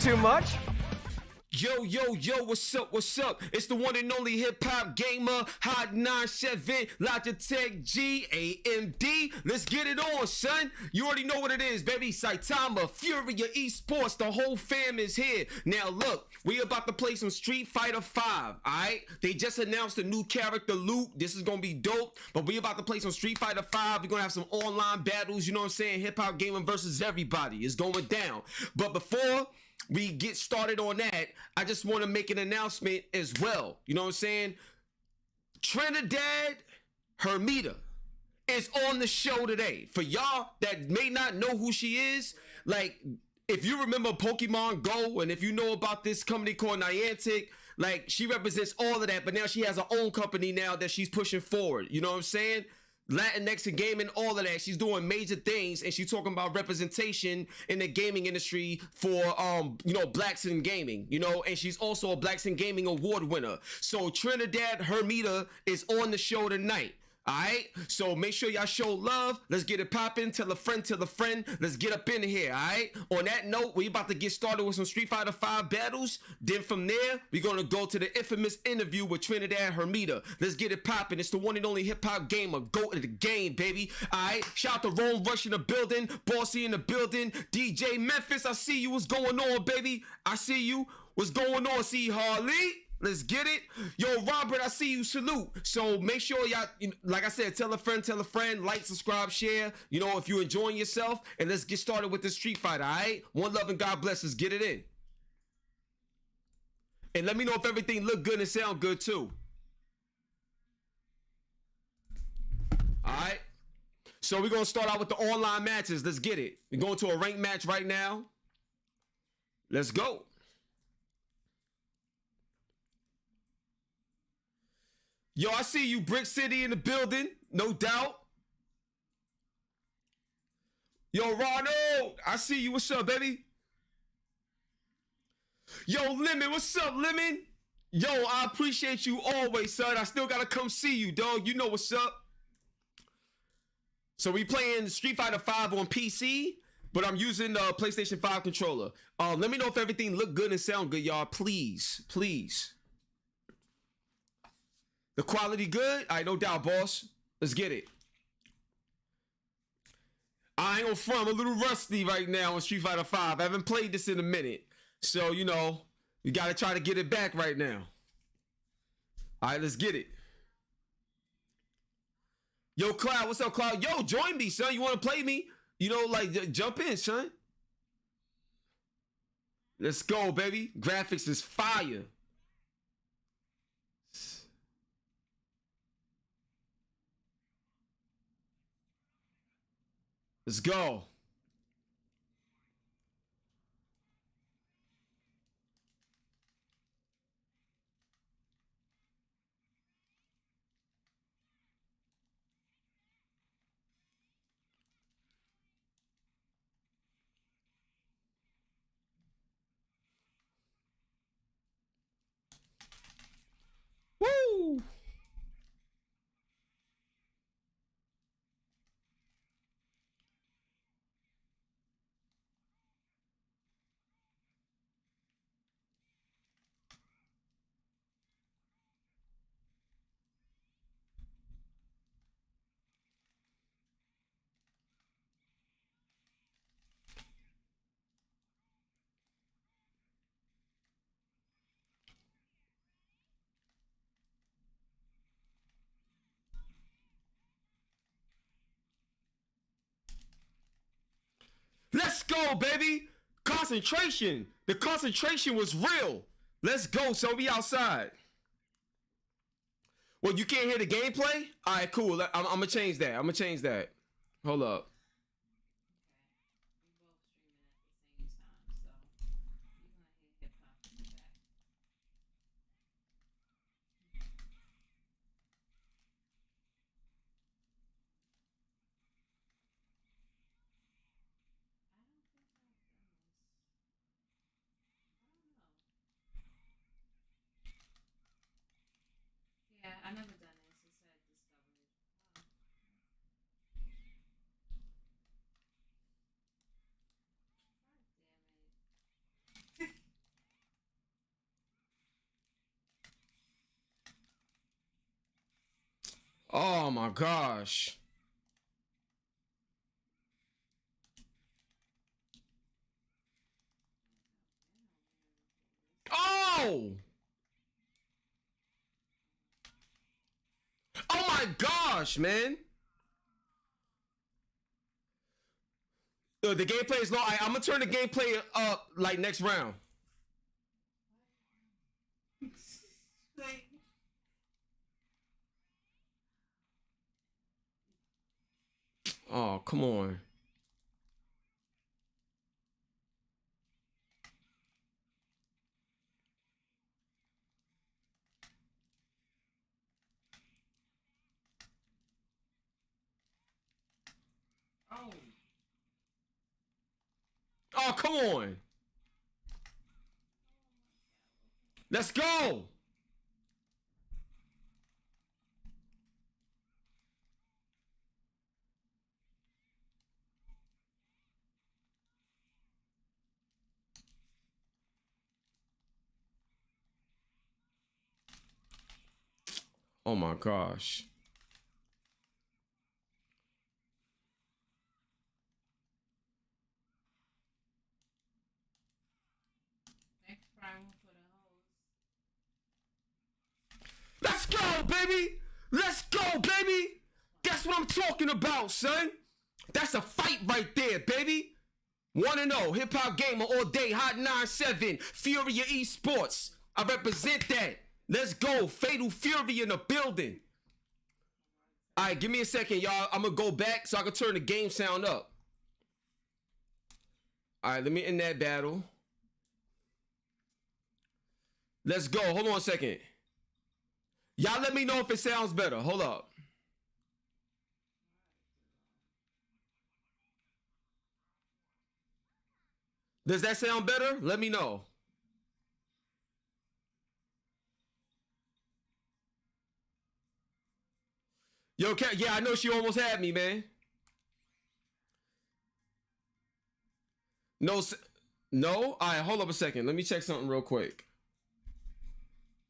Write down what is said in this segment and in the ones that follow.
too much. Yo, yo, yo, what's up, what's up? It's the one and only hip-hop gamer, Hot 97, Logitech G, AMD. Let's get it on, son. You already know what it is, baby. Saitama, Furia Esports, the whole fam is here. Now, look, we about to play some Street Fighter 5, all right? They just announced a new character, Luke. This is gonna be dope, but we about to play some Street Fighter 5. We're gonna have some online battles, you know what I'm saying? Hip-hop gamer versus everybody. It's going down. But before we get started on that, I just want to make an announcement as well. You know what I'm saying? Trinidad Hermida is on the show today. For y'all that may not know who she is, like, if you remember Pokemon Go, and if you know about this company called Niantic, like, she represents all of that, but now she has her own company now that she's pushing forward. You know what I'm saying? Latinx and gaming, all of that. She's doing major things, and she's talking about representation in the gaming industry for you know, blacks in gaming, you know, and she's also a Blacks in Gaming award winner. So Trinidad Hermida is on the show tonight. All right, so make sure y'all show love. Let's get it popping. Tell a friend, tell a friend. Let's get up in here. All right, on that note, we about to get started with some Street Fighter 5 battles. Then from there, we're gonna go to the infamous interview with Trinidad Hermida. Let's get it popping. It's the one and only hip-hop gamer. Go to the game, baby. All right, shout out to Rome Rush in the building, Bossy in the building, DJ Memphis, I see you. What's going on, baby? I see you. What's going on, C Harley? Let's get it. Yo, Robert, I see you. Salute. So make sure y'all, like I said, tell a friend, like, subscribe, share, you know, if you're enjoying yourself. And let's get started with this Street Fighter, all right? One love and God bless us. Get it in. And let me know if everything look good and sound good, too. All right? So we're going to start out with the online matches. Let's get it. We're going to a ranked match right now. Let's go. Yo, I see you, Brick City in the building, no doubt. Yo, Ronald, I see you. What's up, baby? Yo, Lemon, what's up, Lemon? Yo, I appreciate you always, son. I still gotta come see you, dog. You know what's up. So we playing Street Fighter 5 on PC, but I'm using the PlayStation 5 controller. Let me know if everything look good and sound good, y'all. Please, please. The quality good? All right, no doubt, boss. Let's get it. I ain't gonna front. I'm a little rusty right now on Street Fighter 5. I haven't played this in a minute. So, you know, we gotta try to get it back right now. All right, let's get it. Yo, Cloud, what's up, Cloud? Yo, join me, son. You wanna play me? You know, like, jump in, son. Let's go, baby. Graphics is fire. Let's go. Woo! Let's go, baby. Concentration. The concentration was real. Let's go, so we outside. Well, you can't hear the gameplay? All right, cool. I'm gonna change that. I'm gonna change that. Hold up. Yeah, I've never done this. It said discovered. Oh my gosh. Oh! Oh my gosh, man. The gameplay is low. I'm gonna turn the gameplay up like next round. Oh, come on. Oh, come on. Let's go. Oh my gosh. Let's go, baby. Let's go, baby. That's what I'm talking about, son. That's a fight right there, baby. 1-0, hip hop gamer all day, hot 97, Furia Esports. I represent that. Let's go, Fatal Fury in the building. All right, give me a second, y'all. I'm gonna go back so I can turn the game sound up. All right, let me end that battle. Let's go. Hold on a second. Y'all let me know if it sounds better. Hold up. Does that sound better? Let me know. Yo, Kat, yeah, I know she almost had me, man. No, no? All right, hold up a second. Let me check something real quick.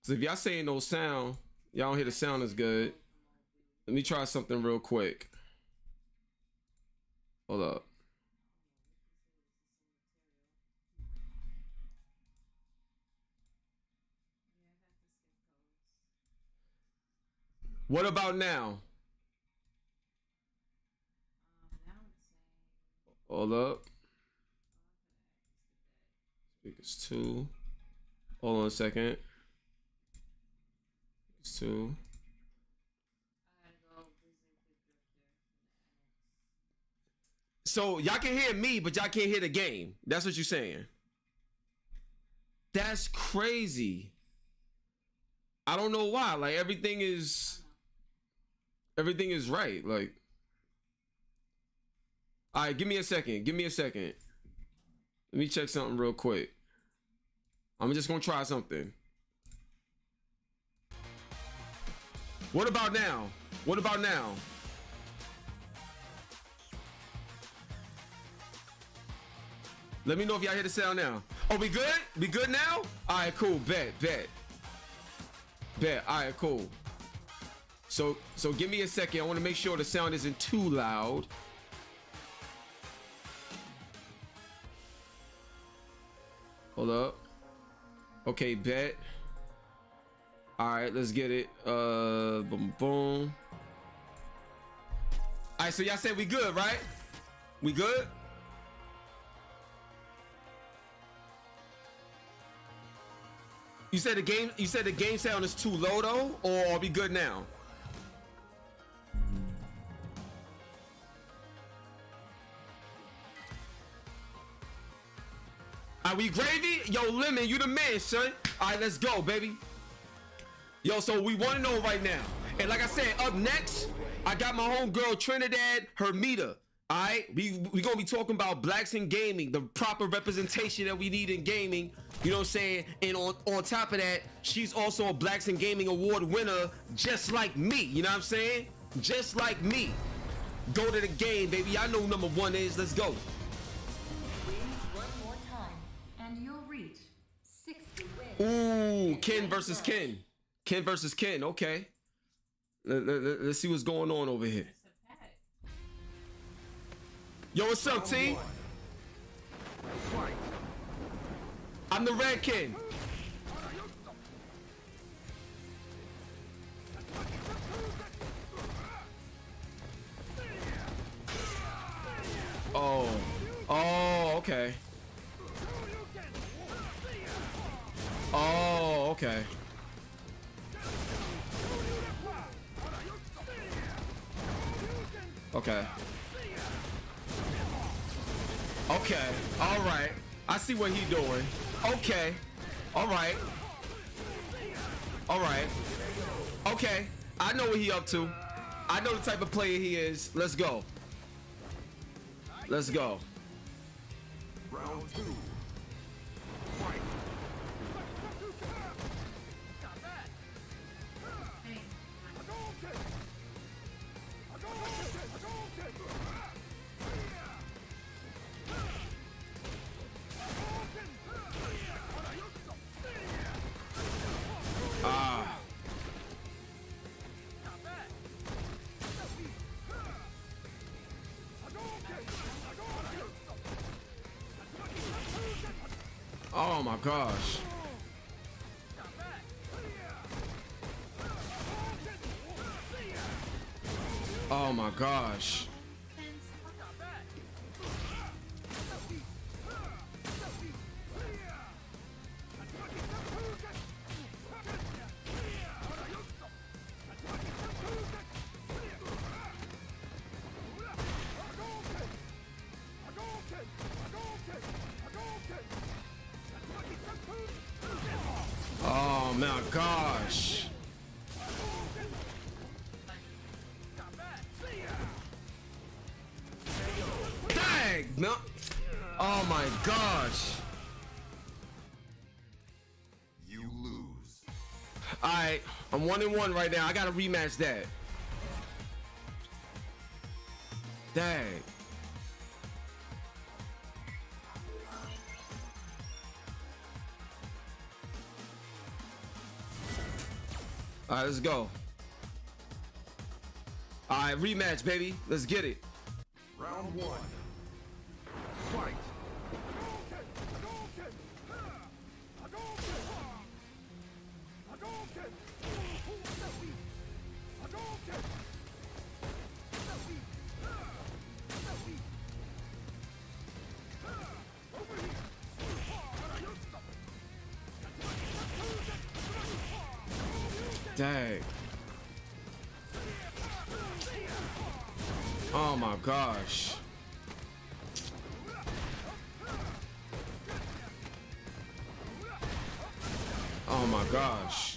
So if y'all saying no sound, y'all don't hear the sound as good. Let me try something real quick. Hold up. What about now? Hold up. Speakers 2. Hold on a second. Speakers 2. So y'all can hear me, but y'all can't hear the game. That's what you're saying. That's crazy. I don't know why. Like everything is right. Like, all right, give me a second. Give me a second. Let me check something real quick. I'm just gonna try something. What about now? What about now? Let me know if y'all hear the sound now. Oh, we good? We good now? All right, cool. Bet. All right, cool. So give me a second. I want to make sure the sound isn't too loud. Hold up. Okay, bet. All right, let's get it. Boom, boom. All right, so y'all said we good, right? We good? You said the game sound is too low though, or are we good now? Are we gravy? Yo, Lemon, you the man, son. All right, let's go, baby. Yo, so we want to know right now. And like I said, up next, I got my homegirl Trinidad Hermida. All right, we gonna be talking about blacks in gaming, the proper representation that we need in gaming. You know what I'm saying? And on top of that, she's also a Blacks in Gaming Award winner, just like me. You know what I'm saying? Just like me. Go to the game, baby. I know number one is. Let's go. One more time, and you'll reach 60 wins. Ooh, Ken versus Ken. Ken versus Ken. Okay. Let's see what's going on over here. Yo, what's up, T? I'm the Red King. Oh, okay. Oh, okay. Okay. Okay. All right. I see what he doing. Okay. All right. All right. Okay. I know what he up to. I know the type of player he is. Let's go. Let's go. Round 2. Fight. Oh my gosh. Oh my gosh. Oh my gosh. Dang, no. Oh my gosh. You lose. All right, I'm 1-1 right now. I gotta rematch that. Dang. All right, let's go. All right, rematch, baby. Let's get it. Round 1. Fight. Dang. Oh my gosh. Oh my gosh.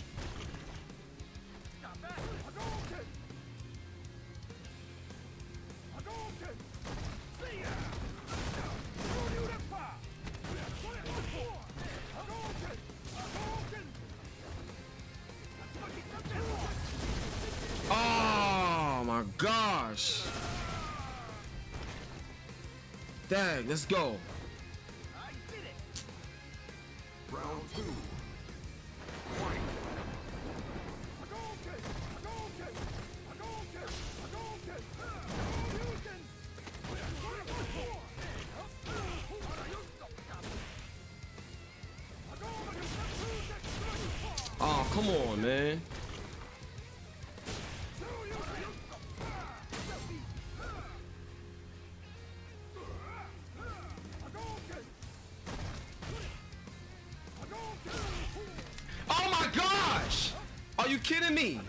Oh my gosh. Dang, let's go. Round 2. Fight. Oh, come on, man. Oh my gosh! Are you kidding me?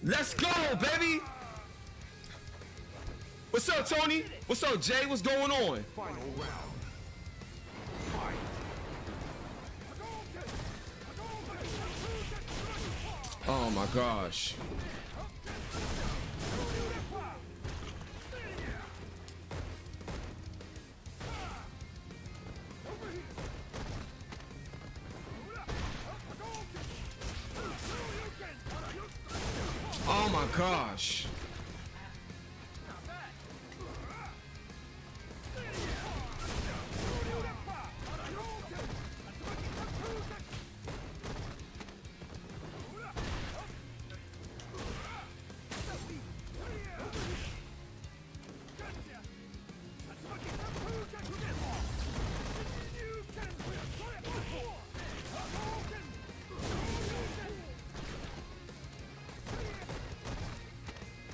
Let's go, baby. What's up, Tony? What's up, Jay? What's going on? Final round. Fight. Oh my gosh. Oh my gosh.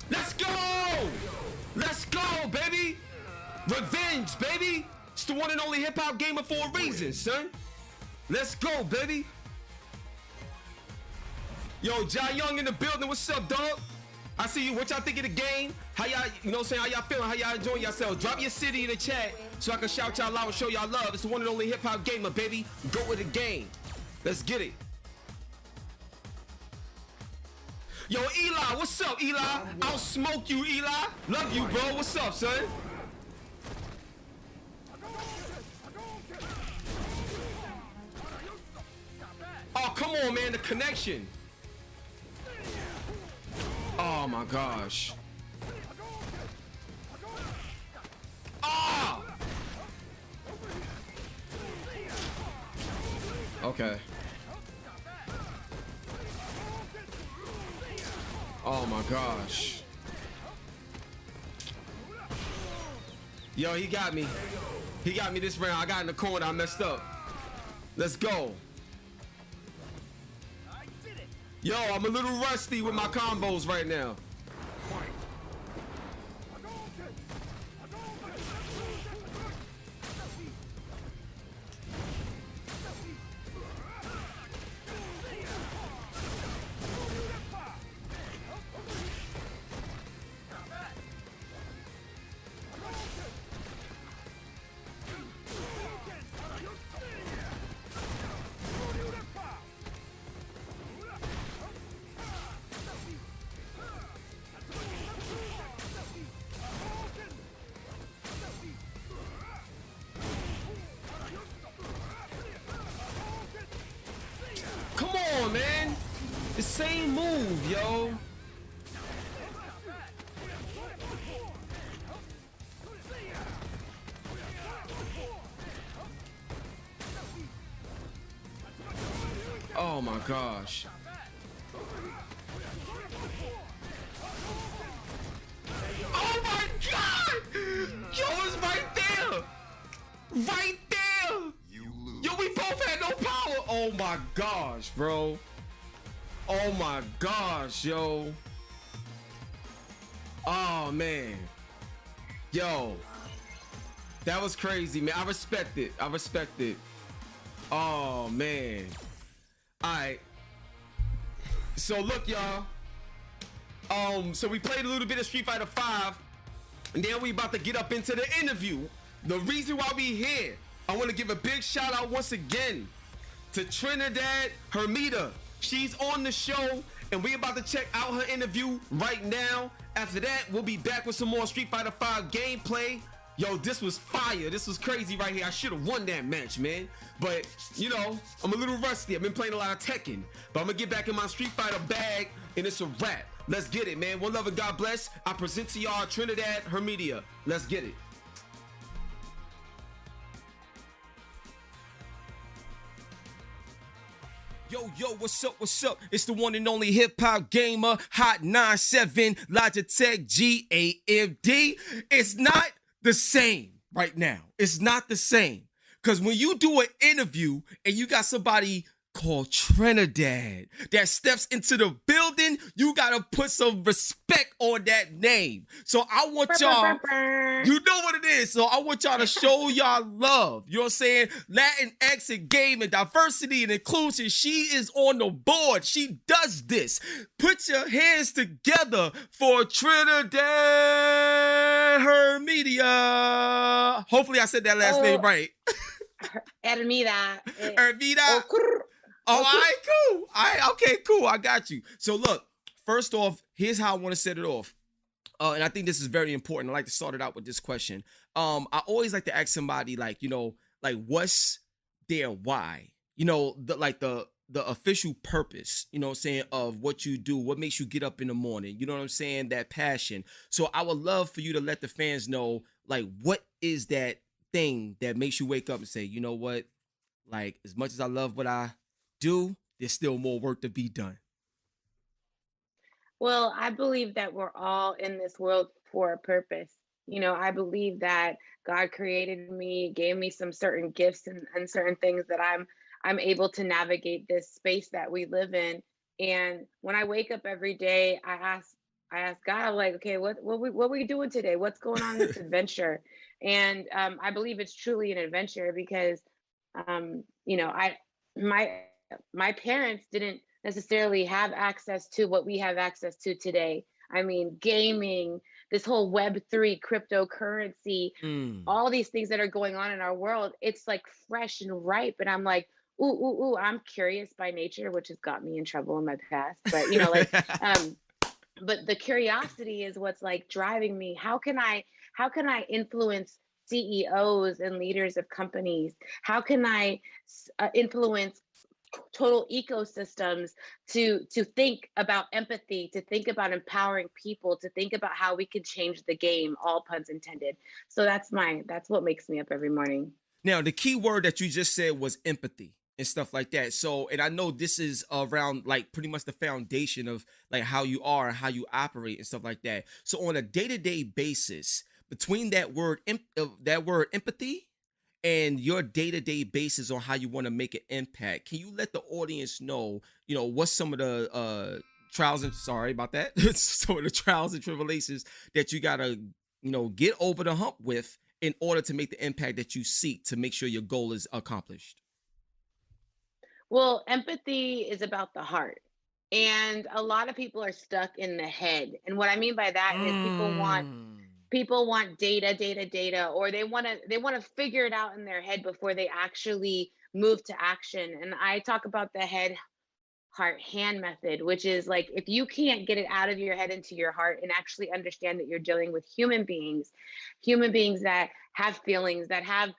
Let's go! Let's go, baby! Revenge, baby! It's the one and only hip hop gamer for a reason, son. Let's go, baby. Yo, Jai Young in the building. What's up, dog? I see you. What y'all think of the game? How y'all, you know what I'm saying? How y'all feeling? How y'all enjoying yourselves? Drop your city in the chat so I can shout y'all out and show y'all love. It's the one and only hip hop gamer, baby. Go with the game. Let's get it. Yo, Eli, what's up, Eli? I'll smoke you, Eli. Love you, bro. What's up, son? Oh, come on, man. The connection. Oh, my gosh. Ah! Okay. Oh my gosh. Yo, he got me. He got me this round. I got in the corner. I messed up. Let's go. Yo, I'm a little rusty with my combos right now. Come on, man. The same move, yo. Oh my gosh. Oh my god! Yo, it's right there! Right there! Yo, we both had no power! Oh my gosh, bro. Oh my gosh, yo. Oh man. Yo. That was crazy, man. I respect it. I respect it. Oh man. Alright. So look, y'all. So we played a little bit of Street Fighter 5, and then we about to get up into the interview. The reason why we here, I want to give a big shout out once again to Trinidad Hermida. She's on the show, and we about to check out her interview right now. After that, we'll be back with some more Street Fighter 5 gameplay. Yo, this was fire. This was crazy right here. I should have won that match, man. But, you know, I'm a little rusty. I've been playing a lot of Tekken. But I'm going to get back in my Street Fighter bag, and it's a wrap. Let's get it, man. One love and God bless. I present to y'all Trinidad Hermida. Let's get it. Yo, what's up, what's up? It's the one and only hip-hop gamer, Hot 97, Logitech G AMD. It's not the same right now. It's not the same. Because when you do an interview and you got somebody called Trinidad that steps into the building. You gotta put some respect on that name. So I want y'all, you know what it is. So I want y'all to show y'all love. You know what I'm saying? Latinx and gaming, diversity and inclusion. She is on the board. She does this. Put your hands together for Trinidad Hermida. Hopefully I said that last name right. Hermida. Hermida. Oh, all right, cool. All right, okay, cool. I got you. So look, first off, here's how I want to set it off. And I think this is very important. I like to start it out with this question. I always like to ask somebody, like, you know, like, what's their why? You know, the official purpose, you know what I'm saying, of what you do, what makes you get up in the morning, you know what I'm saying, that passion. So I would love for you to let the fans know, like, what is that thing that makes you wake up and say, you know what, like, as much as I love what I do, there's still more work to be done. Well, I believe that we're all in this world for a purpose. You know, I believe that God created me, gave me some certain gifts and certain things that I'm able to navigate this space that we live in. And when I wake up every day, I ask God, I'm like, okay, what we doing today? What's going on in this adventure? And I believe it's truly an adventure because you know, my parents didn't necessarily have access to what we have access to today. I mean, gaming, this whole Web3 cryptocurrency, all these things that are going on in our world, it's like fresh and ripe. And I'm like, ooh, I'm curious by nature, which has got me in trouble in my past. But you know, like, but the curiosity is what's like driving me. How can I influence CEOs and leaders of companies? How can I influence total ecosystems to think about empathy, to think about empowering people, to think about how we can change the game, all puns intended. So that's what makes me up every morning. Now, the key word that you just said was empathy and stuff like that. So, and I know this is around like pretty much the foundation of like how you are and how you operate and stuff like that. So on a day-to-day basis, between that word empathy and your day-to-day basis on how you want to make an impact, can you let the audience know, you know, what's some of the trials and some of the trials and tribulations that you gotta, you know, get over the hump with in order to make the impact that you seek to make sure your goal is accomplished? Well, empathy is about the heart. And a lot of people are stuck in the head. And what I mean by that is people want data, or they want to figure it out in their head before they actually move to action. And I talk about the head, heart, hand method, which is like, if you can't get it out of your head into your heart and actually understand that you're dealing with human beings that have feelings, that have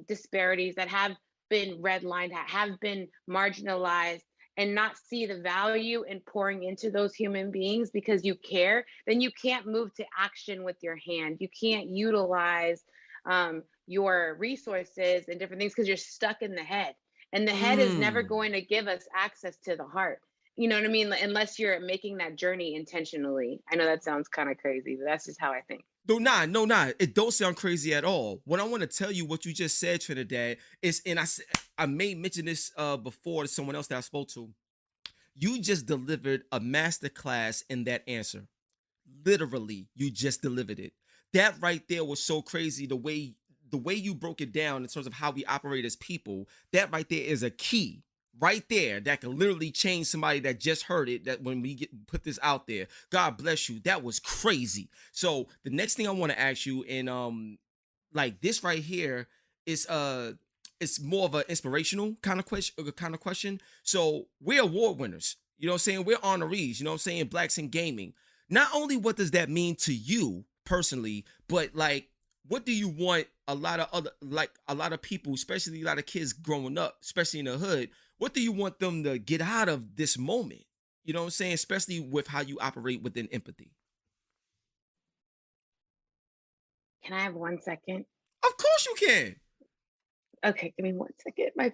disparities, that have been redlined, have been marginalized, and not see the value in pouring into those human beings because you care, then you can't move to action with your hand. You can't utilize your resources and different things because you're stuck in the head. And the head is never going to give us access to the heart. You know what I mean? Unless you're making that journey intentionally. I know that sounds kind of crazy, but that's just how I think. No, it don't sound crazy at all. What I want to tell you, what you just said, Trinidad, is, and I may mention this before to someone else that I spoke to. You just delivered a masterclass in that answer. Literally, you just delivered it. That right there was so crazy. The way you broke it down in terms of how we operate as people. That right there is a key. Right there, that can literally change somebody that just heard it, that when we put this out there. God bless you. That was crazy. So the next thing I want to ask you, and like this right here is it's more of an inspirational kind of question. So we're award winners, you know what I'm saying? We're honorees, you know what I'm saying? Blacks in gaming. Not only what does that mean to you personally, but like, what do you want a lot of people, especially a lot of kids growing up, especially in the hood, what do you want them to get out of this moment? You know what I'm saying? Especially with how you operate within empathy. Can I have 1 second? Of course you can. Okay, give me 1 second. My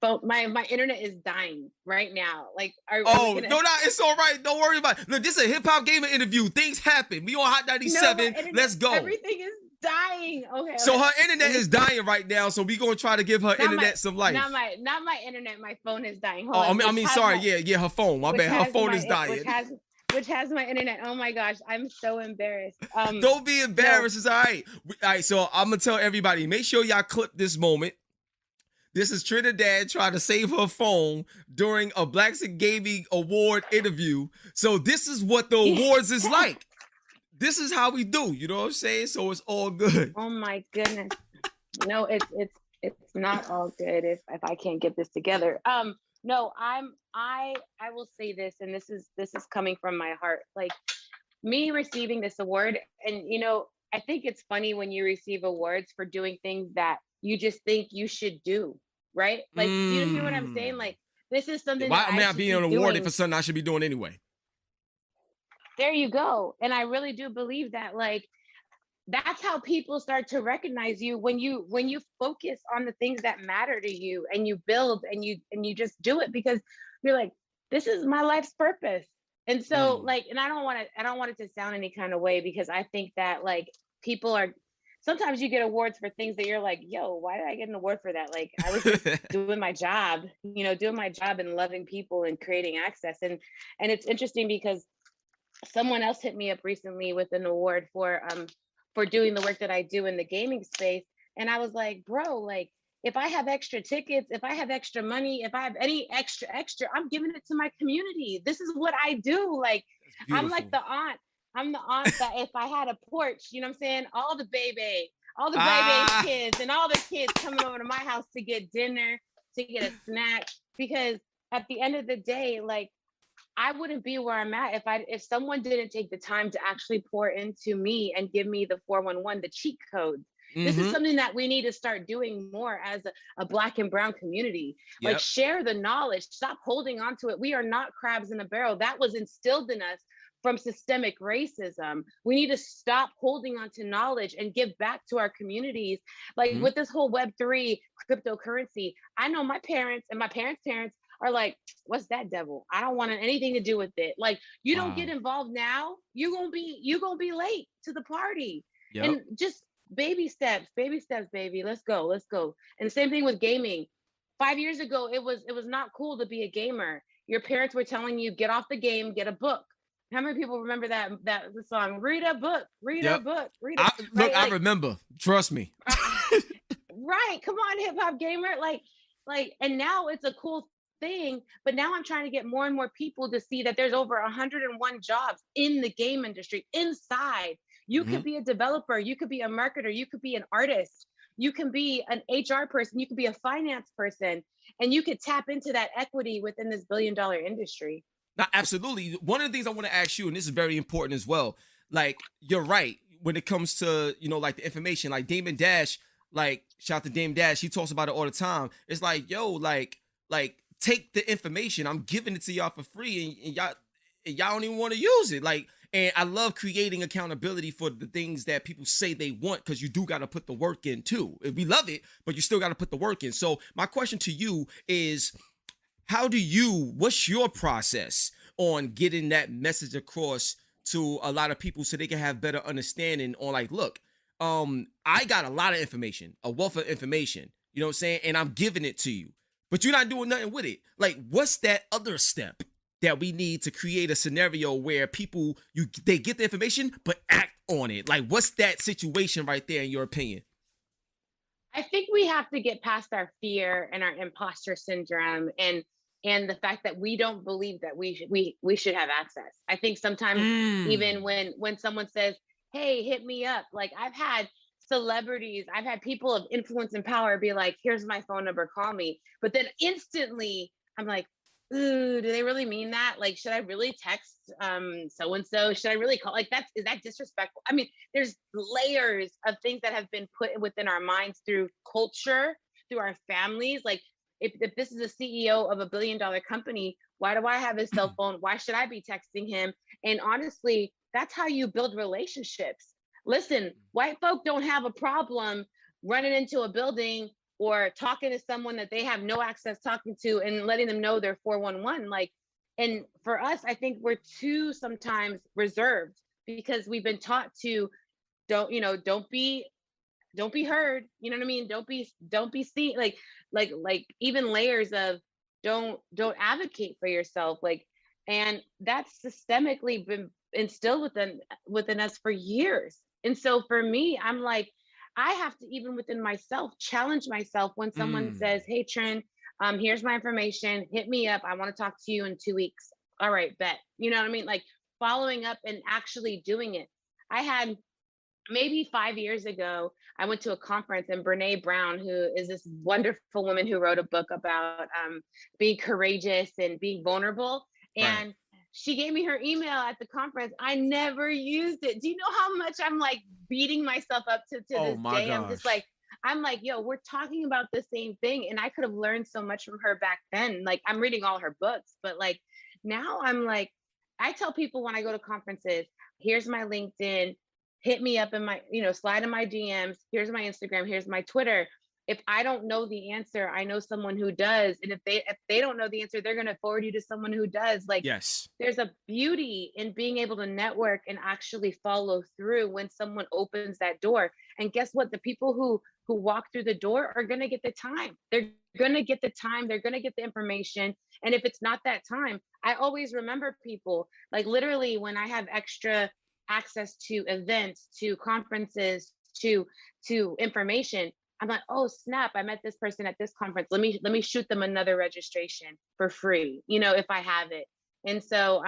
phone, my internet is dying right now. Like, no, it's all right. Don't worry about it. Look, this is a hip hop gamer interview. Things happen. We on Hot 97. No, Let's go. Everything is dying. Okay. So okay. her internet is dying right now. So we gonna try to give her internet some life. Not my internet. My phone is dying. Hold Oh, on, I mean, sorry. Yeah, her phone. My bad. Her phone is dying. Which has my internet. Oh my gosh, I'm so embarrassed. Don't be embarrassed. It's all right. All right. So I'm gonna tell everybody. Make sure y'all clip this moment. This is Trinidad trying to save her phone during a Blacks in Gaming Award interview. So this is what the awards is like. This is how we do. You know what I'm saying? So it's all good. Oh my goodness. No, it's not all good if I can't get this together. No, I will say this, and this is coming from my heart. Like, me receiving this award, and I think it's funny when you receive awards for doing things that you just think you should do, right? Like, you know what I'm saying? Like, this is something Why that am I being be awarded doing. for something I should be doing anyway? There you go. And I really do believe that, like, that's how people start to recognize you when you focus on the things that matter to you, and you build and you just do it because you're like, this is my life's purpose. And so like, and I don't want it to sound any kind of way, because I think that, like, people are, sometimes you get awards for things that you're like, yo, why did I get an award for that? Like, I was just doing my job, doing my job and loving people and creating access. And it's interesting because someone else hit me up recently with an award for doing the work that I do in the gaming space. And I was like, bro, like, if I have extra tickets, if I have extra money, if I have any extra, I'm giving it to my community. This is what I do. Like, I'm like the aunt. I'm the aunt that if I had a porch, you know what I'm saying? All the baby kids and all the kids coming over to my house to get dinner, to get a snack. Because at the end of the day, like, I wouldn't be where I'm at if someone didn't take the time to actually pour into me and give me the 411, the cheat codes. This is something that we need to start doing more as a Black and brown community. Yep. Like, share the knowledge, stop holding on to it. We are not crabs in a barrel. That was instilled in us from systemic racism. We need to stop holding on to knowledge and give back to our communities. Like with this whole Web3 cryptocurrency, I know my parents and my parents' parents are like, what's that devil? I don't want anything to do with it. Like, you don't get involved now, you're gonna be late to the party. Yep. And just baby steps, baby. Let's go. And the same thing with gaming. 5 years ago, it was not cool to be a gamer. Your parents were telling you, get off the game, get a book. How many people remember that the song? Read a book, read a book, read a look, I remember. Trust me. Right. Come on, hip hop gamer. Like, and now it's a cool thing, but now I'm trying to get more and more people to see that there's over 101 jobs in the game industry inside. You could be a developer, you could be a marketer, you could be an artist, you can be an HR person, you could be a finance person, and you could tap into that equity within this billion-dollar industry. Now, absolutely. One of the things I want to ask you, and this is very important as well, like, you're right when it comes to, like, the information, like Damon Dash, like, shout out to Dame Dash, he talks about it all the time. It's like, yo, like take the information, I'm giving it to y'all for free, and y'all don't even want to use it. Like, and I love creating accountability for the things that people say they want, because you do got to put the work in too. We love it, but you still got to put the work in. So my question to you is, what's your process on getting that message across to a lot of people so they can have better understanding on, like, look, I got a lot of information, a wealth of information, you know what I'm saying? And I'm giving it to you, but you're not doing nothing with it. Like, what's that other step that we need to create a scenario where people, they get the information, but act on it? Like, what's that situation right there in your opinion? I think we have to get past our fear and our imposter syndrome and the fact that we don't believe that we should have access. I think sometimes even when someone says, hey, hit me up, like, I've had celebrities, I've had people of influence and power be like, here's my phone number, call me. But then instantly I'm like, ooh, do they really mean that? Like, should I really text so-and-so? Should I really call? Like, is that disrespectful? I mean, there's layers of things that have been put within our minds through culture, through our families. Like, if this is a CEO of a billion-dollar company, why do I have his cell phone? Why should I be texting him? And honestly, that's how you build relationships. Listen, white folk don't have a problem running into a building or talking to someone that they have no access talking to and letting them know they're 411. Like, and for us, I think we're too sometimes reserved because we've been taught to don't be don't be heard. You know what I mean? Don't be seen. Like even layers of don't advocate for yourself. Like, and that's systemically been instilled within us for years. And so for me, I'm like, I have to, even within myself, challenge myself when someone Mm. says, "Hey, Trin, here's my information. Hit me up. I want to talk to you in 2 weeks." All right, bet. You know what I mean? Like following up and actually doing it. I had maybe 5 years ago, I went to a conference, and Brene Brown, who is this wonderful woman who wrote a book about being courageous and being vulnerable. Right. And she gave me her email at the conference. I never used it. Do you know how much I'm like beating myself up to Oh this my day? gosh. I'm like, yo, we're talking about the same thing. And I could have learned so much from her back then. Like, I'm reading all her books, but like now I'm like, I tell people when I go to conferences, here's my LinkedIn, hit me up in my, slide in my DMs. Here's my Instagram. Here's my Twitter. If I don't know the answer, I know someone who does. And if they don't know the answer, they're going to forward you to someone who does. Like, Yes. there's a beauty in being able to network and actually follow through when someone opens that door. And guess what? The people who walk through the door are going to get the time. They're going to get the time. They're going to get the information. And if it's not that time, I always remember people, like literally when I have extra access to events, to conferences, to information, I'm like, oh snap, I met this person at this conference. Let me shoot them another registration for free, if I have it. And so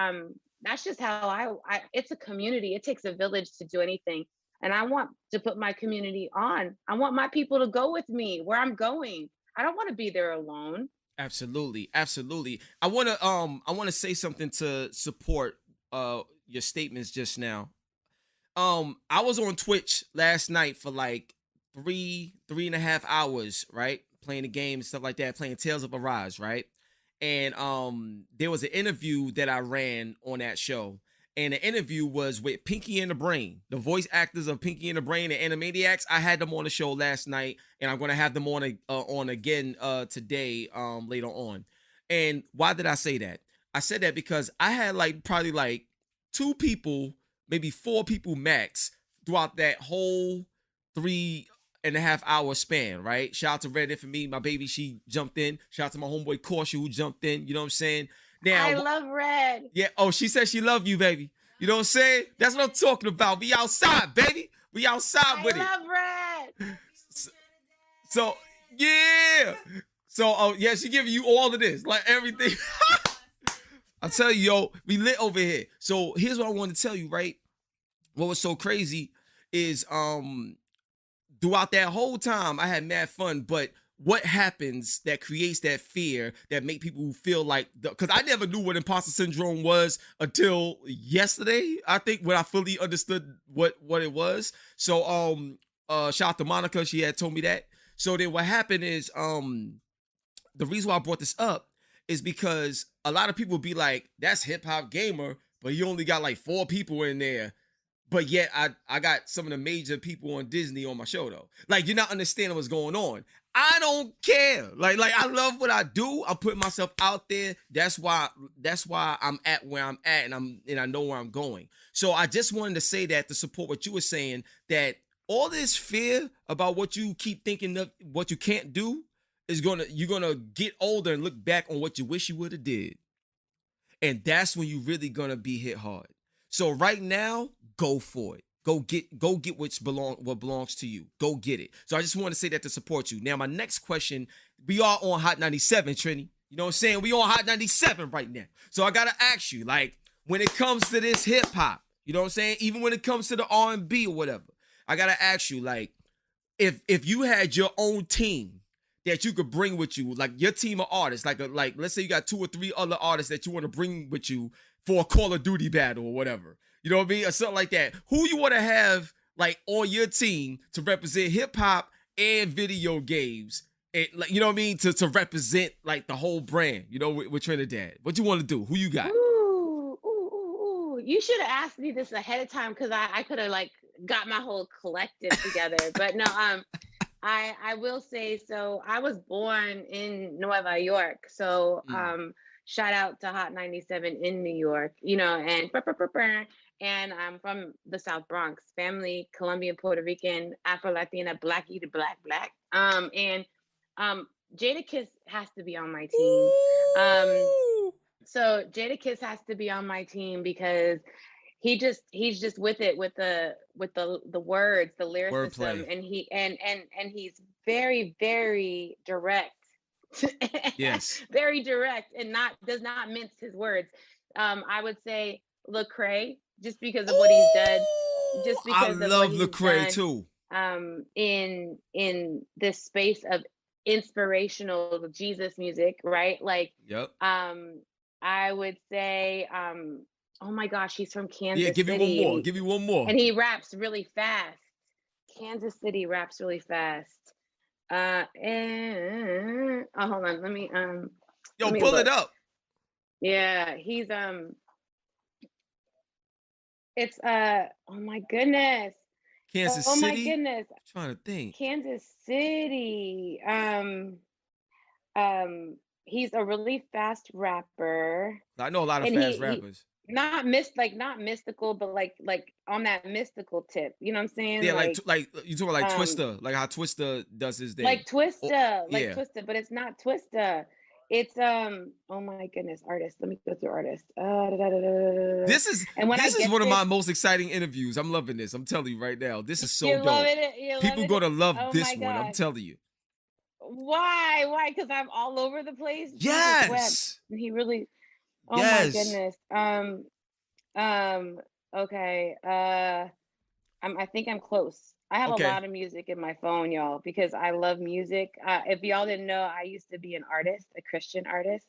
that's just how I it's a community. It takes a village to do anything. And I want to put my community on. I want my people to go with me where I'm going. I don't want to be there alone. Absolutely. Absolutely. I wanna say something to support your statements just now. I was on Twitch last night for like 3.5 hours, right? Playing the game and stuff like that, playing Tales of Arise, right? And there was an interview that I ran on that show. And the interview was with Pinky and the Brain, the voice actors of Pinky and the Brain and Animaniacs. I had them on the show last night, and I'm gonna have them on again today, later on. And why did I say that? I said that because I had like probably like two people, maybe four people max throughout that whole 3.5 hour span, right? Shout out to Radeon for me, my baby, she jumped in. Shout out to my homeboy Caution who jumped in, you know what I'm saying? I Now, love Red. yeah, oh, she said she love you, baby. You know what I'm saying? That's what I'm talking about. We outside, baby. We outside with it. I love Red. So, yeah. So, oh, yeah, she giving you all of this, like everything. I tell you, yo, we lit over here. So here's what I want to tell you, right? What was so crazy is throughout that whole time I had mad fun, but what happens that creates that fear that make people feel like, because I never knew what imposter syndrome was until yesterday, I think, when I fully understood what it was. So shout out to Monica, she had told me that. So then what happened is the reason why I brought this up is because a lot of people be like, that's hip hop gamer, but you only got like 4 people in there. But yet I got some of the major people on Disney on my show though. Like, you're not understanding what's going on. I don't care. Like I love what I do. I'm putting myself out there. That's why I'm at where I'm at, and I know where I'm going. So I just wanted to say that to support what you were saying, that all this fear about what you keep thinking of, what you can't do, you're gonna get older and look back on what you wish you would have did. And that's when you really gonna be hit hard. So right now, go for it. Go get what belongs to you. Go get it. So I just want to say that to support you. Now, my next question, we are on Hot 97, Trini. You know what I'm saying? We on Hot 97 right now. So I gotta ask you, like, when it comes to this hip hop, you know what I'm saying? Even when it comes to the R&B or whatever, I gotta ask you, like, if you had your own team that you could bring with you, like your team of artists, like let's say you got 2 or 3 other artists that you want to bring with you for a Call of Duty battle or whatever, you know what I mean, or something like that. Who you want to have like on your team to represent hip hop and video games, and, like, you know what I mean, to represent like the whole brand, you know, with Trinidad. What you want to do? Who you got? Ooh. You should have asked me this ahead of time, because I could have like got my whole collective together. But no, I will say, so I was born in Nueva York. So shout out to Hot 97 in New York, and I'm from the South Bronx, family, Colombian, Puerto Rican, Afro Latina, black eater, black. And Jadakiss has to be on my team. So Jadakiss has to be on my team because he's just with it with the words, the lyricism, Wordplay. and he's very, very direct. Yes. Very direct, and does not mince his words. I would say Lecrae, just because of what he's done, just because I of love what he's Lecrae done, too. in this space of inspirational Jesus music, right? Like, Yep. I would say, oh my gosh, he's from Kansas Yeah, give me City, one more. Give me one more. and he raps really fast. Kansas City raps really fast. Oh, hold on. Let me Yo, me pull look. it up. Yeah, he's it's oh my goodness. Kansas Oh my City. goodness. I'm trying to think. Kansas City. He's a really fast rapper. I know a lot of And fast rappers. not mystical, but like on that mystical tip. You know what I'm saying? Yeah, like you talking about like um, Twista, like how Twista does his thing. like Twista, yeah. but it's not Twista. It's oh my goodness, artist. Let me go through artist. This is And when this is one of my most exciting interviews. I'm loving this. I'm telling you right now. This is so You're dope. loving it. You're People loving gonna it. love Oh this my one. I'm God. telling you. Why? Because I'm all over the place. Jesus Yes. wept. He really. Oh Yes. my goodness. Okay. I think I'm close. I have Okay. a lot of music in my phone, y'all, because I love music. If y'all didn't know, I used to be an artist, a Christian artist.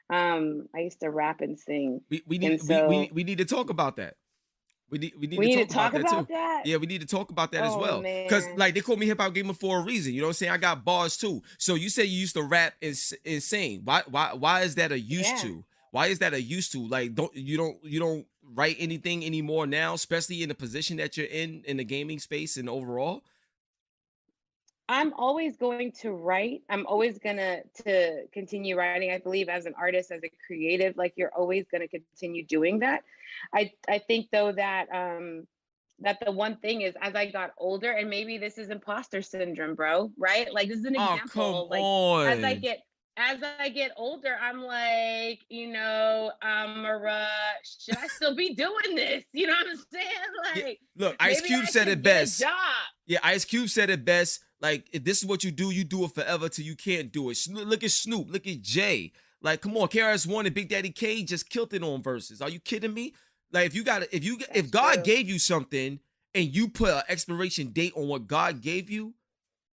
I used to rap and sing. We And need so we need to talk about that. We need we need to talk about too. that. Yeah, we need to talk about that as Oh, well. Because man. like they call me hip hop gamer for a reason. You know what I'm saying? I got bars too. So you say you used to rap and sing. Why is that a used Yeah. to? Why is that a used to? Like don't write anything anymore now, especially in the position that you're in the gaming space and overall? I'm always going to write. I'm always gonna to continue writing. I believe as an artist, as a creative, like you're always gonna continue doing that. I think though that that the one thing is, as I got older, and maybe this is imposter syndrome, bro, right? Like this is an Oh, example. come Like on. as I get older, I'm like, Mara, should I still be doing this? You know what I'm saying? Like, look, Ice maybe Cube I said should it get a best. job. Yeah, Ice Cube said it best. Like, if this is what you do it forever till you can't do it. Look at Snoop. Look at Jay. Like, come on, KRS-One and Big Daddy Kane just killed it on verses. Are you kidding me? Like, if God true. gave you something and you put an expiration date on what God gave you,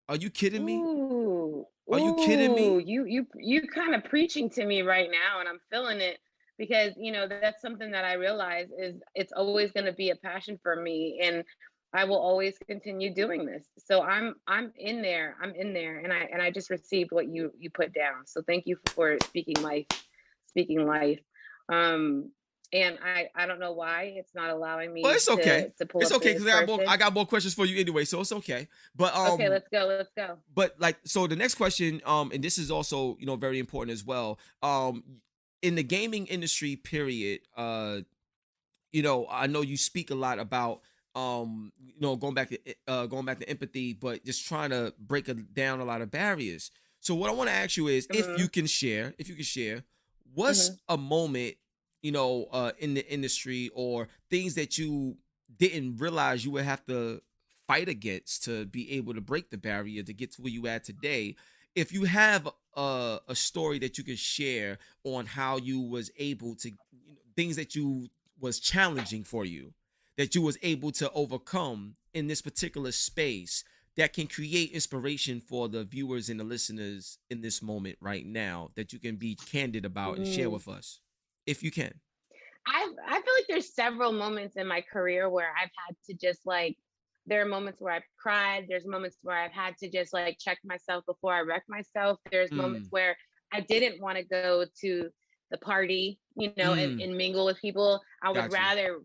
are you kidding me? Ooh, Are you kidding me? You kind of preaching to me right now, and I'm feeling it because that's something that I realize is it's always going to be a passion for me, and I will always continue doing this. So I'm in there. I'm in there, and I just received what you put down. So thank you for speaking life, speaking life. And I don't know why it's not allowing me. Well, it's okay. To pull It's up okay this because I person. got more questions for you anyway, so it's okay. But Okay, let's go. But like, so the next question, and this is also very important as well. In the gaming industry, period. I know you speak a lot about going back to empathy, but just trying to break down a lot of barriers. So what I want to ask you is, if you can share, what's a moment in the industry or things that you didn't realize you would have to fight against to be able to break the barrier to get to where you at today. If you have a story that you can share on how you was able to, things that you was challenging for you, that you was able to overcome in this particular space, that can create inspiration for the viewers and the listeners in this moment right now, that you can be candid about and share with us, if you can. I feel like there's several moments in my career where I've had to just like, there are moments where I've cried. There's moments where I've had to just like check myself before I wreck myself. There's moments where I didn't want to go to the party, and mingle with people. I would rather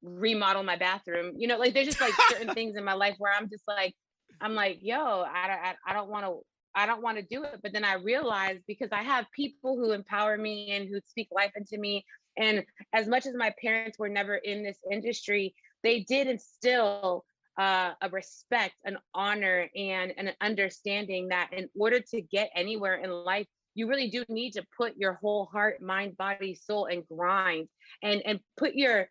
remodel my bathroom. Like there's just like certain things in my life where I'm like, yo, I don't want to I don't want to do it. But then I realized, because I have people who empower me and who speak life into me. And as much as my parents were never in this industry, they did instill a respect, an honor, and an understanding that in order to get anywhere in life, you really do need to put your whole heart, mind, body, soul, and grind, and put your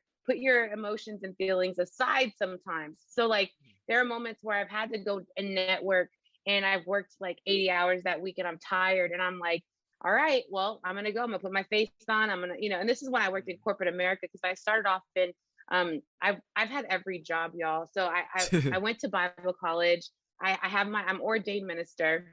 emotions and feelings aside sometimes. So like there are moments where I've had to go and network, and I've worked like 80 hours that week and I'm tired, and I'm like, all right, well, I'm gonna go. I'm gonna put my face on. I'm gonna, and this is when I worked in corporate America, because I started off in I've had every job, y'all. So I went to Bible college. I'm ordained minister.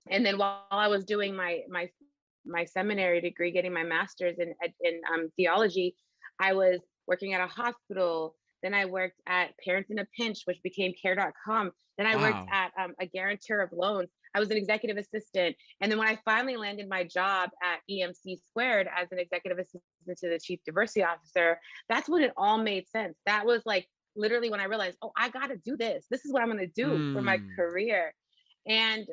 And then while I was doing my seminary degree, getting my master's in theology, I was working at a hospital. Then I worked at Parents in a Pinch, which became Care.com. Then I worked Wow. at a guarantor of loans. I was an executive assistant. And then when I finally landed my job at EMC Squared as an executive assistant to the chief diversity officer, that's when it all made sense. That was like literally when I realized, oh, I got to do this. This is what I'm going to do for my Mm. career. And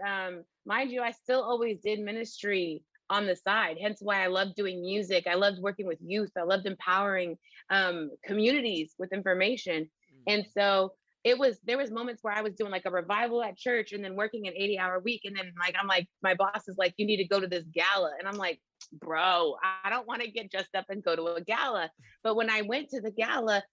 mind you, I still always did ministry on the side. Hence why I loved doing music. I loved working with youth. I loved empowering communities with information. And so there was moments where I was doing like a revival at church and then working an 80-hour week. And then like, I'm like, my boss is like, you need to go to this gala. And I'm like, bro, I don't want to get dressed up and go to a gala. But when I went to the gala,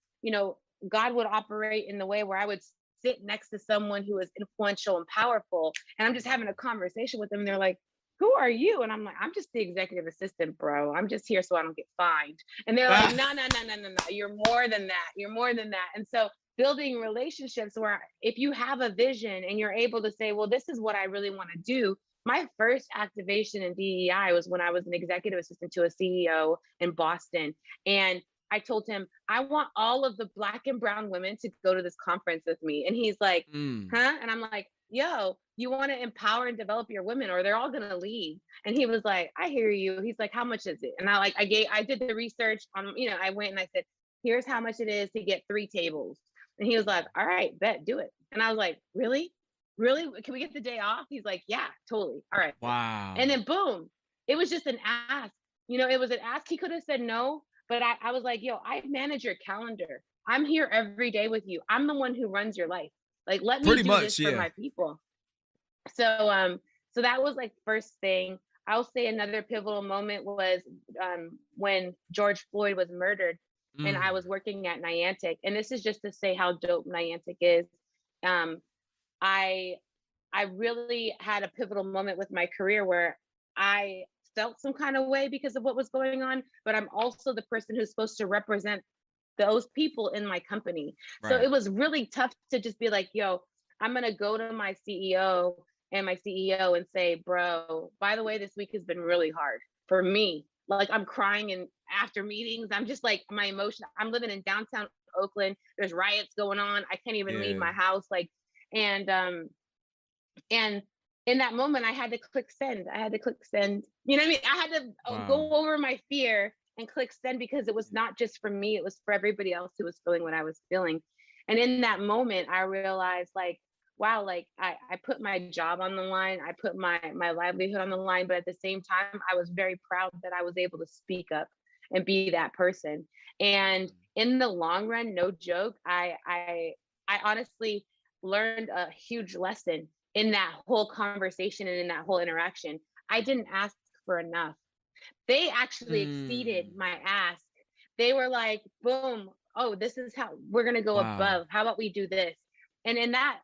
God would operate in the way where I would sit next to someone who is influential and powerful. And I'm just having a conversation with them. And they're like, who are you? And I'm like, I'm just the executive assistant, bro. I'm just here so I don't get fined. And they're like, no, no, no, no, no, no. You're more than that. You're more than that. And so building relationships where if you have a vision and you're able to say, well, this is what I really want to do. My first activation in DEI was when I was an executive assistant to a CEO in Boston. And I told him, I want all of the Black and brown women to go to this conference with me. And he's like, Mm. huh? And I'm like, yo, you want to empower and develop your women or they're all going to leave. And he was like, I hear you. He's like, how much is it? And I did the research on, I went and I said, here's how much it is to get 3 tables. And he was like, all right, bet, do it. And I was like, really? Really? Can we get the day off? He's like, yeah, totally. All right. Wow. And then boom, it was just an ask. It was an ask. He could have said no, but I was like, yo, I manage your calendar. I'm here every day with you. I'm the one who runs your life. Like, let me Pretty do much, this for yeah. my people. So that was like first thing. I'll say another pivotal moment was when George Floyd was murdered, and I was working at Niantic. And this is just to say how dope Niantic is. I really had a pivotal moment with my career where I felt some kind of way because of what was going on, but I'm also the person who's supposed to represent those people in my company. So Right. it was really tough to just be like, yo, I'm going to go to my CEO and say, bro, by the way, this week has been really hard for me. Like I'm crying and after meetings, I'm just like my emotion. I'm living in downtown Oakland. There's riots going on. I can't even leave Yeah. my house. And in that moment, I had to click send. I had to click send. You know what I mean? I had to go Wow. over my fear and click send because it was not just for me, it was for everybody else who was feeling what I was feeling. And in that moment, I realized like, wow, like I put my job on the line, I put my livelihood on the line, but at the same time, I was very proud that I was able to speak up and be that person. And in the long run, no joke, I honestly learned a huge lesson in that whole conversation and in that whole interaction. I didn't ask for enough. They actually exceeded Mm. my ask. They were like, boom, oh, this is how we're going to go Wow. above. How about we do this? And in that,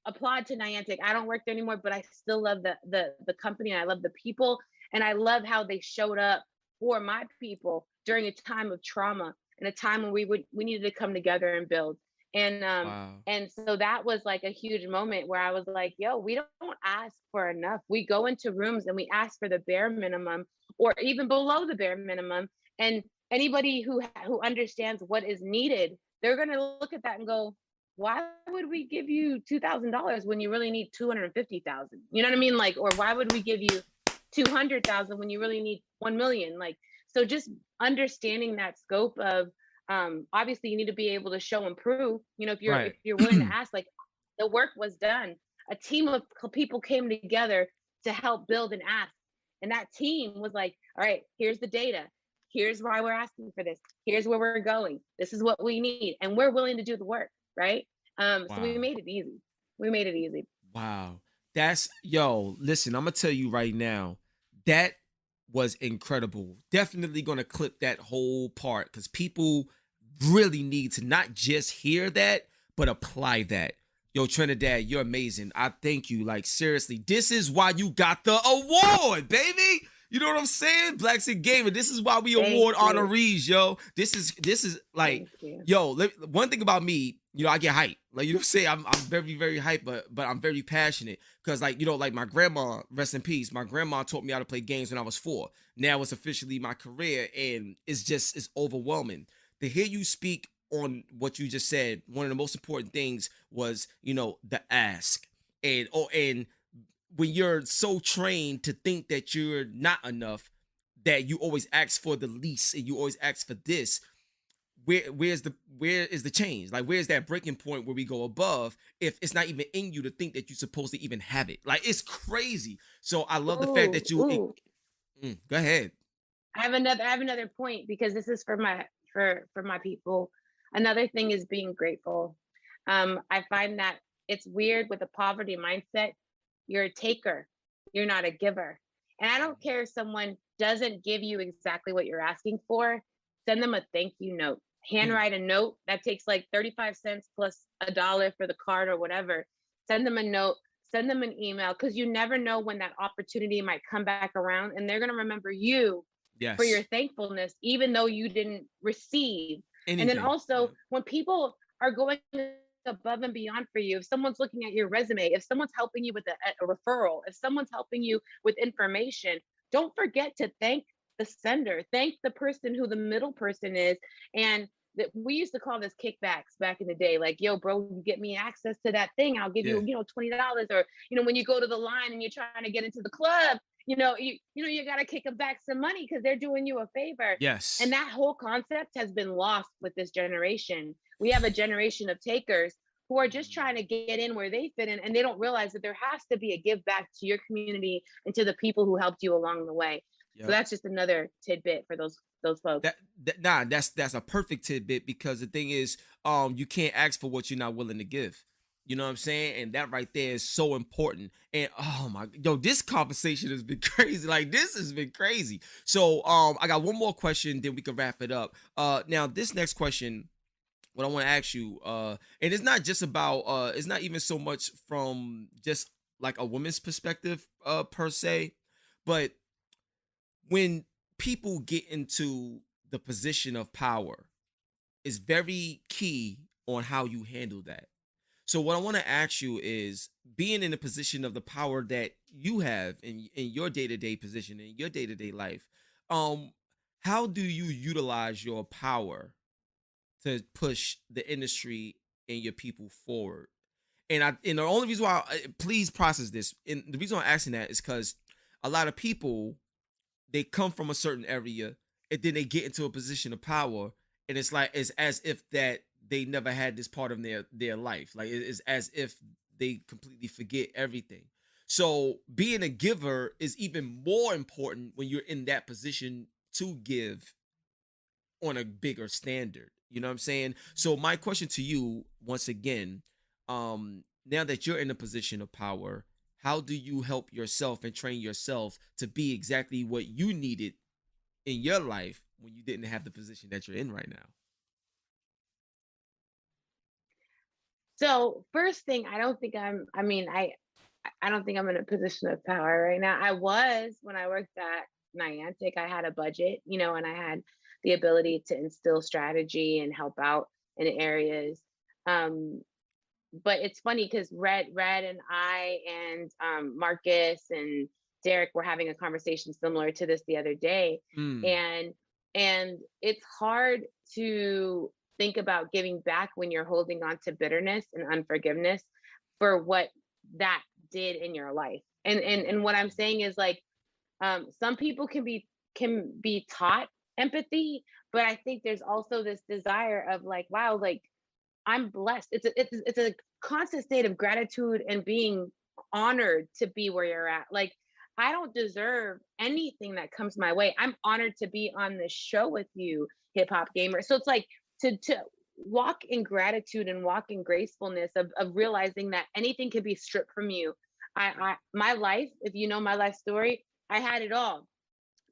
applaud to Niantic. I don't work there anymore, but I still love the company. And I love the people. And I love how they showed up for my people during a time of trauma and a time when we needed to come together and build. And Wow. and so that was like a huge moment where I was like, yo, we don't ask for enough. We go into rooms and we ask for the bare minimum or even below the bare minimum. And anybody who understands what is needed, they're going to look at that and go, why would we give you $2,000 when you really need 250,000? You know what I mean? Like, or why would we give you 200,000 when you really need 1 million? Like, so just understanding that scope of obviously you need to be able to show and prove, if Right. you're willing to ask, like the work was done. a team of people came together to help build an ask. And that team was like, all right, here's the data. Here's why we're asking for this. Here's where we're going. This is what we need. And we're willing to do the work, right? So we Wow. made it easy. We made it easy. Wow. That's yo, listen, I'm gonna tell you right now, that was incredible. Definitely gonna clip that whole part because people really need to not just hear that, but apply that. Yo, Trinidad, you're amazing. I thank you. Like, seriously, this is why you got the award, baby. You know what I'm saying? Blacks in Gaming. This is why we award honorees, yo. This is like, yo, one thing about me, you know, I get hyped. Like, you know what I'm saying? I'm very, very hyped, but I'm very passionate. Because, like, you know, like my grandma, rest in peace, my grandma taught me how to play games when I was 4. Now it's officially my career, and it's overwhelming. To hear you speak on what you just said, one of the most important things was, you know, the ask. And when you're so trained to think that you're not enough, that you always ask for the least and you always ask for this, where is the change? Like, where's that breaking point where we go above if it's not even in you to think that you're supposed to even have it? Like, it's crazy. So I love the fact that you go ahead. I have another point, because this is for my people. Another thing is being grateful. I find that it's weird with a poverty mindset. You're a taker, you're not a giver. And I don't care if someone doesn't give you exactly what you're asking for, send them a thank you note. Handwrite a note that takes like 35 cents plus $1 for the card or whatever. Send them a note, send them an email, because you never know when that opportunity might come back around and they're going to remember you for your thankfulness, even though you didn't receive anything. And then also, when people are going above and beyond for you, if someone's looking at your resume, if someone's helping you with a referral, if someone's helping you with information, don't forget to thank the sender, thank the person who the middle person is. And that we used to call this kickbacks back in the day, like, yo, bro, you get me access to that thing, I'll give you, you know, $20. Or, you know, when you go to the line and you're trying to get into the club, you got to kick them back some money because they're doing you a favor. Yes. And that whole concept has been lost with this generation. We have a generation of takers who are just trying to get in where they fit in, and they don't realize that there has to be a give back to your community and to the people who helped you along the way. So that's just another tidbit for those folks. That's a perfect tidbit, because the thing is, you can't ask for what you're not willing to give. You know what I'm saying? And that right there is so important. And oh my, this conversation has been crazy. Like, this has been crazy. So I got one more question, then we can wrap it up. Now this next question, what I want to ask you, and it's not just about, it's not even so much from just like a woman's perspective, per se, but when people get into the position of power, it's very key on how you handle that. So what I want to ask you is, being in the position of the power that you have in your day-to-day position, in your day-to-day life, how do you utilize your power to push the industry and your people forward? And the only reason why, please process this, and the reason I'm asking that is because a lot of people, they come from a certain area and then they get into a position of power, and it's as if that they never had this part of their life. Like, it's as if they completely forget everything. So being a giver is even more important when you're in that position to give on a bigger standard. You know what I'm saying? So my question to you, once again, now that you're in a position of power, how do you help yourself and train yourself to be exactly what you needed in your life when you didn't have the position that you're in right now? So first thing, I don't think I'm in a position of power right now. I was when I worked at Niantic. I had a budget, and I had the ability to instill strategy and help out in areas. But it's funny because Red and I and Marcus and Derek were having a conversation similar to this the other day. And it's hard to think about giving back when you're holding on to bitterness and unforgiveness for what that did in your life. And what I'm saying is, like, some people can be taught empathy, but I think there's also this desire of, like, wow, like, I'm blessed. It's a constant state of gratitude and being honored to be where you're at. Like, I don't deserve anything that comes my way. I'm honored to be on this show with you, hip hop gamer. So it's like to walk in gratitude and walk in gracefulness of realizing that anything can be stripped from you. My life, if you know my life story, I had it all: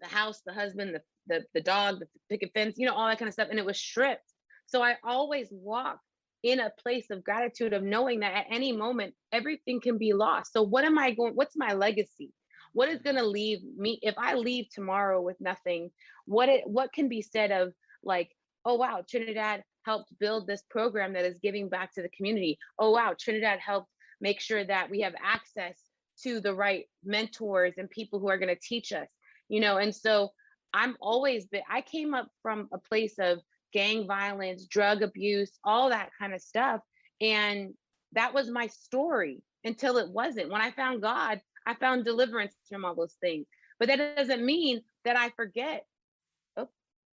the house, the husband, the dog, the picket fence, you know, all that kind of stuff, and it was stripped. So I always walk in a place of gratitude, of knowing that at any moment everything can be lost. So what am I going? What's my legacy? What is going to leave me if I leave tomorrow with nothing? What can be said of, like, oh wow, Trinidad helped build this program that is giving back to the community. Oh wow, Trinidad helped make sure that we have access to the right mentors and people who are going to teach us, you know. And so I came up from a place of gang violence, drug abuse, all that kind of stuff. And that was my story until it wasn't. When I found God, I found deliverance from all those things. But that doesn't mean that I forget. Oh,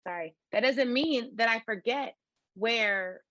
sorry. That doesn't mean that I forget where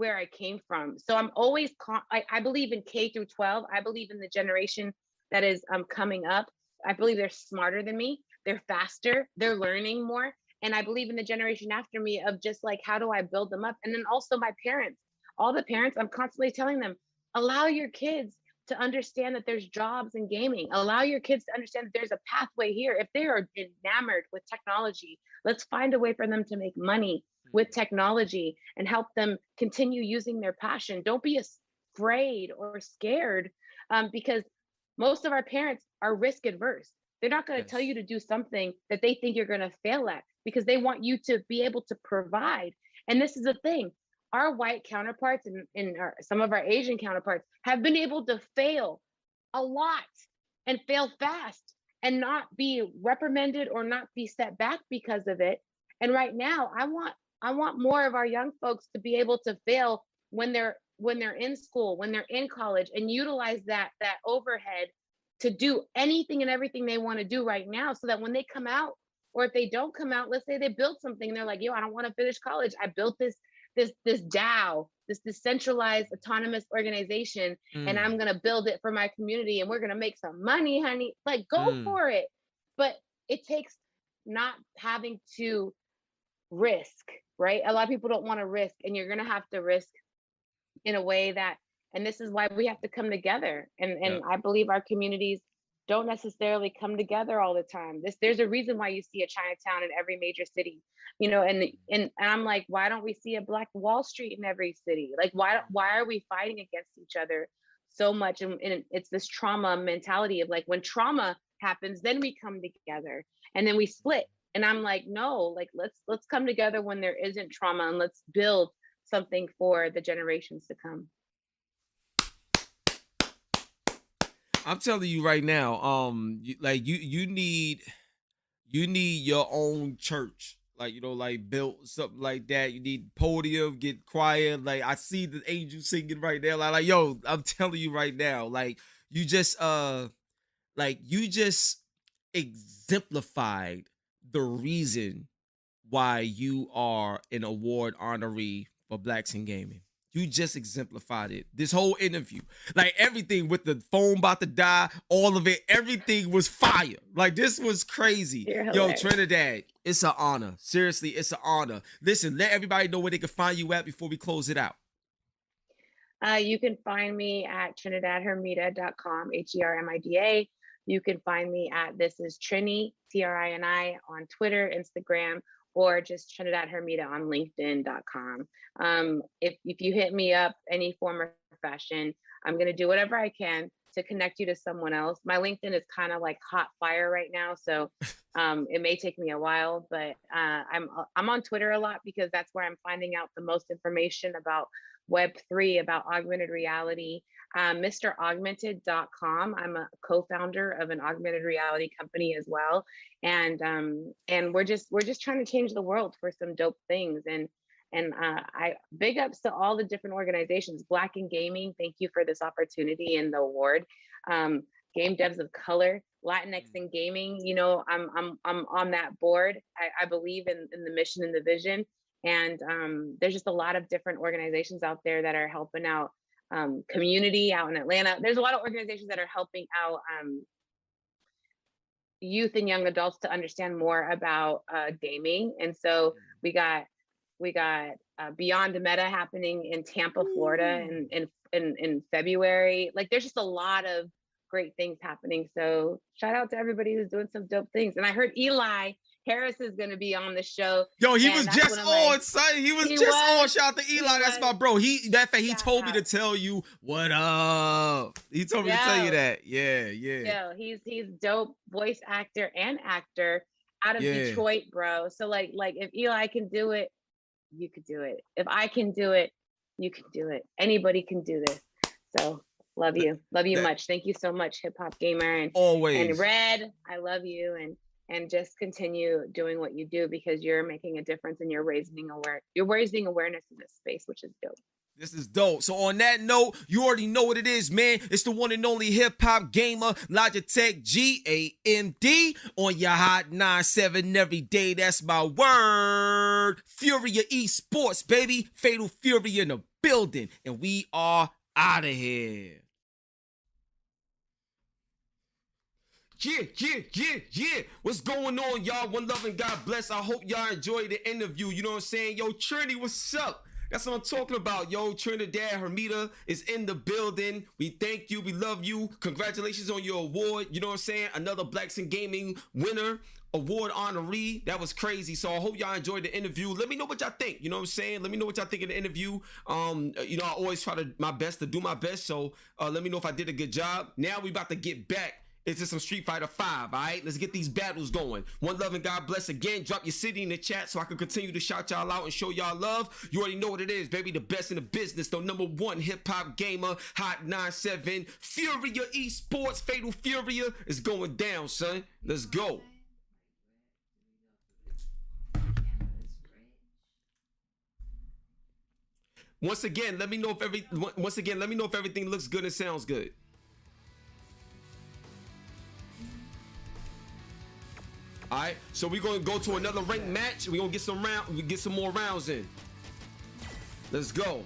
I came from. So I'm always I believe in K through 12. I believe in the generation that is coming up. I believe they're smarter than me. They're faster. They're learning more. And I believe in the generation after me of just like, how do I build them up? And then also my parents, all the parents, I'm constantly telling them, allow your kids to understand that there's jobs in gaming. Allow your kids to understand that there's a pathway here. If they are enamored with technology, let's find a way for them to make money with technology and help them continue using their passion. Don't be afraid or scared, because most of our parents are risk adverse. They're not going to tell you to do something that they think you're going to fail at, because they want you to be able to provide. And this is the thing: our white counterparts and some of our Asian counterparts have been able to fail a lot and fail fast and not be reprimanded or not be set back because of it. And right now, I want more of our young folks to be able to fail when they're in school, when they're in college, and utilize that overhead to do anything and everything they want to do right now, so that when they come out, or if they don't come out, let's say they built something and they're like, yo, I don't want to finish college. I built this DAO, this decentralized autonomous organization, and I'm going to build it for my community, and we're going to make some money, honey. Like, go for it. But it takes not having to risk, right? A lot of people don't want to risk, and you're going to have to risk in a way that, and this is why we have to come together. And I believe our communities don't necessarily come together all the time. There's a reason why you see a Chinatown in every major city, you know, and I'm like, why don't we see a Black Wall Street in every city? Like, why are we fighting against each other so much? And it's this trauma mentality of like, when trauma happens, then we come together and then we split. And I'm like, no, like, let's come together when there isn't trauma, and let's build something for the generations to come. I'm telling you right now, you need your own church, like, you know, like built something like that. You need podium, get quiet. Like, I see the angels singing right now. Like, yo, I'm telling you right now, like, you just exemplified the reason why you are an award honoree for Blacks in Gaming. You just exemplified it. This whole interview, like everything with the phone about to die, all of it, everything was fire. Like, this was crazy. Yo, Trinidad, it's an honor. Seriously, it's an honor. Listen, let everybody know where they can find you at before we close it out. You can find me at trinidadhermida.com, HERMIDA. You can find me at This Is Trini, TRINI, on Twitter, Instagram, or just Trinidad Hermida on LinkedIn.com. If you hit me up any form or fashion, I'm going to do whatever I can to connect you to someone else. My LinkedIn is kind of like hot fire right now, so it may take me a while, but I'm on Twitter a lot because that's where I'm finding out the most information about Web3, about augmented reality. MrAugmented.com. I'm a co-founder of an augmented reality company as well, and we're just trying to change the world for some dope things. And I big ups to all the different organizations. Black in Gaming, thank you for this opportunity and the award. Game Devs of Color, Latinx in Gaming. You know, I'm on that board. I believe in the mission and the vision, And there's just a lot of different organizations out there that are helping out community out in Atlanta. There's a lot of organizations that are helping out youth and young adults to understand more about gaming. And so we got Beyond Meta happening in Tampa, Florida in February. Like there's just a lot of great things happening. So shout out to everybody who's doing some dope things. And I heard Eli Harris is going to be on the show. Yo, he was just on, son. He was just on. Shout out to Eli. That's my bro. He told me to tell you what up. He told me to tell you that. Yeah. Yo, he's dope voice actor and actor out of Detroit, bro. So like if Eli can do it, you could do it. If I can do it, you can do it. Anybody can do this. So love you much. Thank you so much, Hip Hop Gamer, and always. And Red, I love you, and just continue doing what you do, because you're making a difference and you're raising awareness in this space, which is dope. This is dope. So on that note, you already know what it is, man. It's the one and only Hip Hop Gamer, Logitech GAMD on your Hot 97 every day. That's my word. Furia Esports, baby. Fatal Fury in the building. And we are out of here. Yeah. What's going on, y'all? One love and God bless. I hope y'all enjoyed the interview. You know what I'm saying? Yo, Trinity, what's up? That's what I'm talking about, yo. Trinidad Hermida is in the building. We thank you. We love you. Congratulations on your award. You know what I'm saying? Another Blacks in Gaming winner, award honoree. That was crazy. So I hope y'all enjoyed the interview. Let me know what y'all think. You know what I'm saying? Let me know what y'all think of the interview. You know, I always try my best to do my best. So let me know if I did a good job. Now we about to get back into some Street Fighter 5, all right? Let's get these battles going. One love and God bless again. Drop your city in the chat so I can continue to shout y'all out and show y'all love. You already know what it is, baby. The best in the business. The #1 hip-hop gamer, Hot 97. Furia Esports, Fatal Furia is going down, son. Let's go. Once again, let me know if everything looks good and sounds good. All right, so we're gonna go to another ranked match. We're gonna get some more rounds in. Let's go.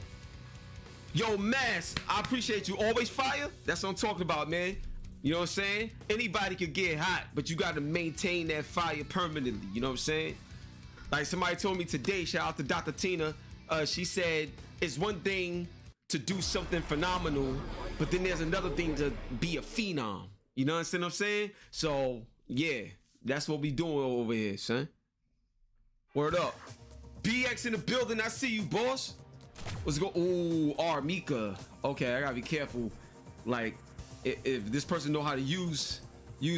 Yo, Mass, I appreciate you. Always fire. That's what I'm talking about, man. You know what I'm saying? Anybody could get hot, but you gotta maintain that fire permanently. You know what I'm saying? Like somebody told me today, shout out to Dr. Tina. She said it's one thing to do something phenomenal, but then there's another thing to be a phenom. You know what I'm saying? So yeah. That's what we doing over here, son. Word up. BX in the building. I see you, boss. Let's go. Ooh, Mika. Okay, I gotta be careful. Like, if this person know how to use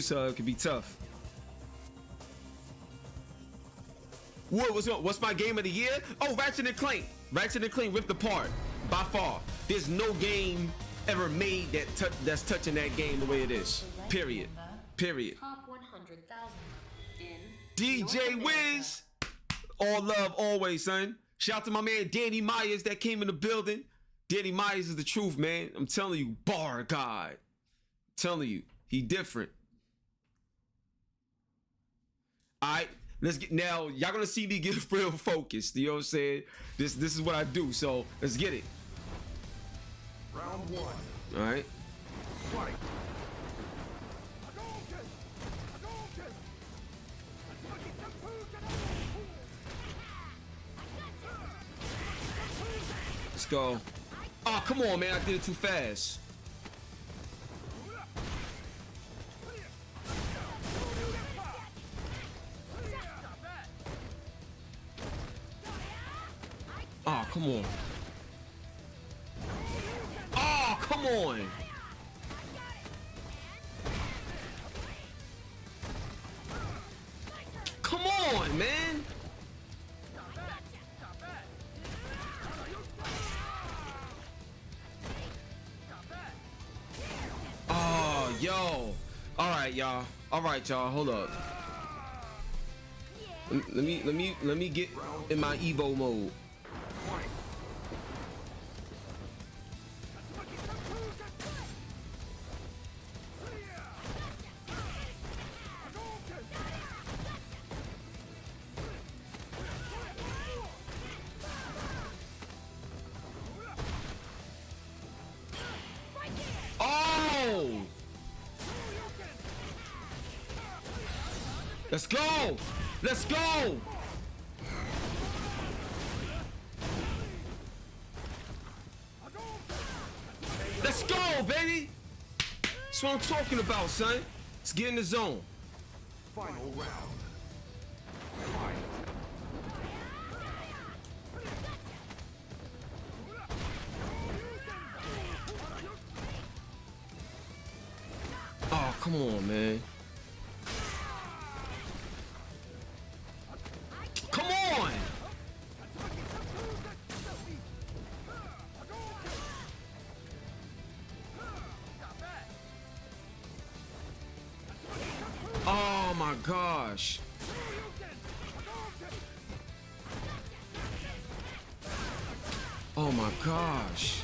her, it could be tough. What's my game of the year? Oh, Ratchet and Clank. Ratchet and Clank ripped apart. By far. There's no game ever made that's touching that game the way it is. Period. Top 100,000 in DJ Wiz, all love always, son. Shout out to my man Danny Myers that came in the building. Danny Myers is the truth, man. I'm telling you, bar God. I'm telling you, he different. All right, let's get now. Y'all gonna see me get real focused. You know what I'm saying? This is what I do. So let's get it. Round 1. All right. Fight. Let's go. Oh, come on, man. I did it too fast. Oh, come on. Oh, come on. Come on, man. Oh, yo. All right, y'all. All right, y'all. Hold up. Let me get in my Evo mode. Let's go. Let's go. Let's go, baby. That's what I'm talking about, son. Let's get in the zone. Final round. Fight. Oh, come on, man. Come on. Oh my gosh. Oh my gosh.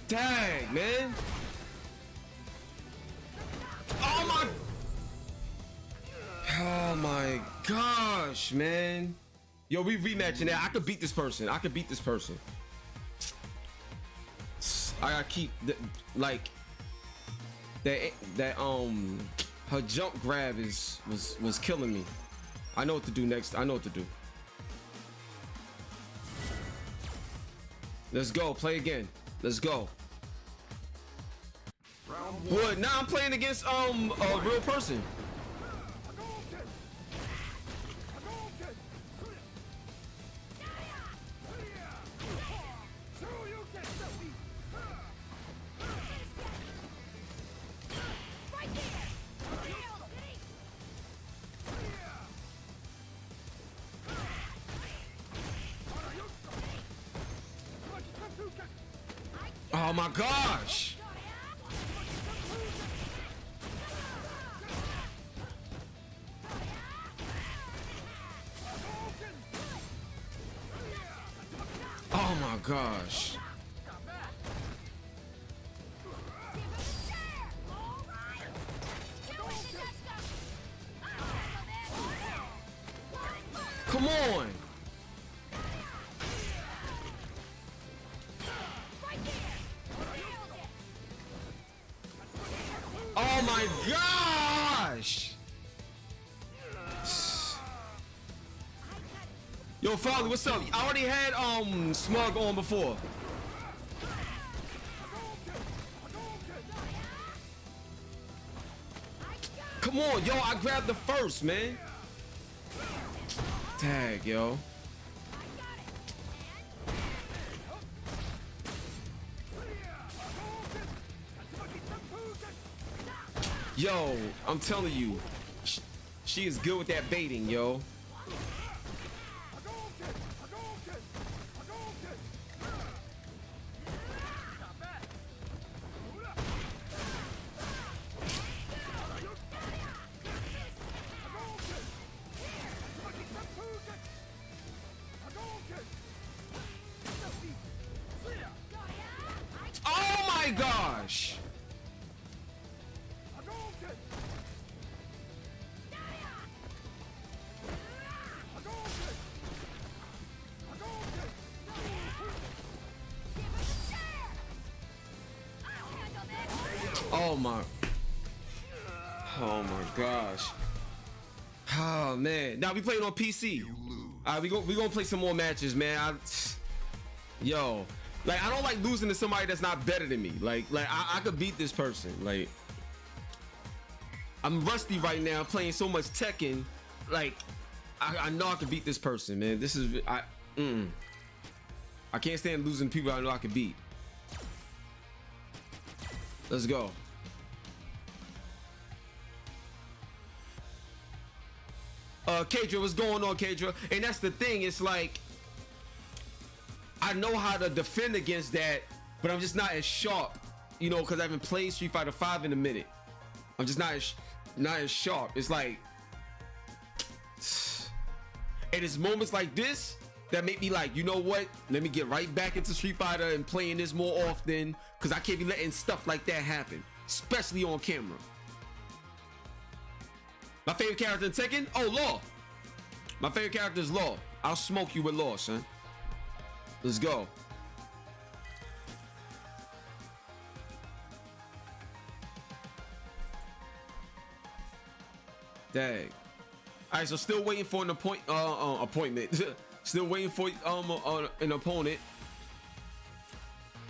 Dang, man. Oh my gosh, man. Yo, we rematching that. I could beat this person. I could beat this person. I gotta keep like that her jump grab was killing me. I know what to do next. I know what to do. Let's go. Play again. Let's go. What? Now I'm playing against a real person. Oh my gosh. Oh my gosh. Come on. Oh my gosh. Yo, Folly, what's up? I already had Smug on before. Come on, yo, I grabbed the first, man. Tag, yo. Yo, I'm telling you, she is good with that baiting, yo. Oh my gosh. Oh my gosh. Oh man. Now we playing on PC. We gonna play some more matches, man. Yo, like I don't like losing to somebody that's not better than me. Like I could beat this person. Like I'm rusty right now, playing so much Tekken. Like I know I could beat this person, man. This is I can't stand losing to people I know I could beat. Let's go. Kadra, what's going on, Kadra? And that's the thing, it's like I know how to defend against that, but I'm just not as sharp, you know, because I haven't played Street Fighter 5 in a minute. I'm just not as sharp. It's like, and it's moments like this that make me like, you know what? Let me get right back into Street Fighter and playing this more often, because I can't be letting stuff like that happen, especially on camera. My favorite character in Tekken? Oh, Law. My favorite character is Law. I'll smoke you with Law, son. Let's go. Dang. All right, so still waiting for an appointment. Still waiting for an opponent.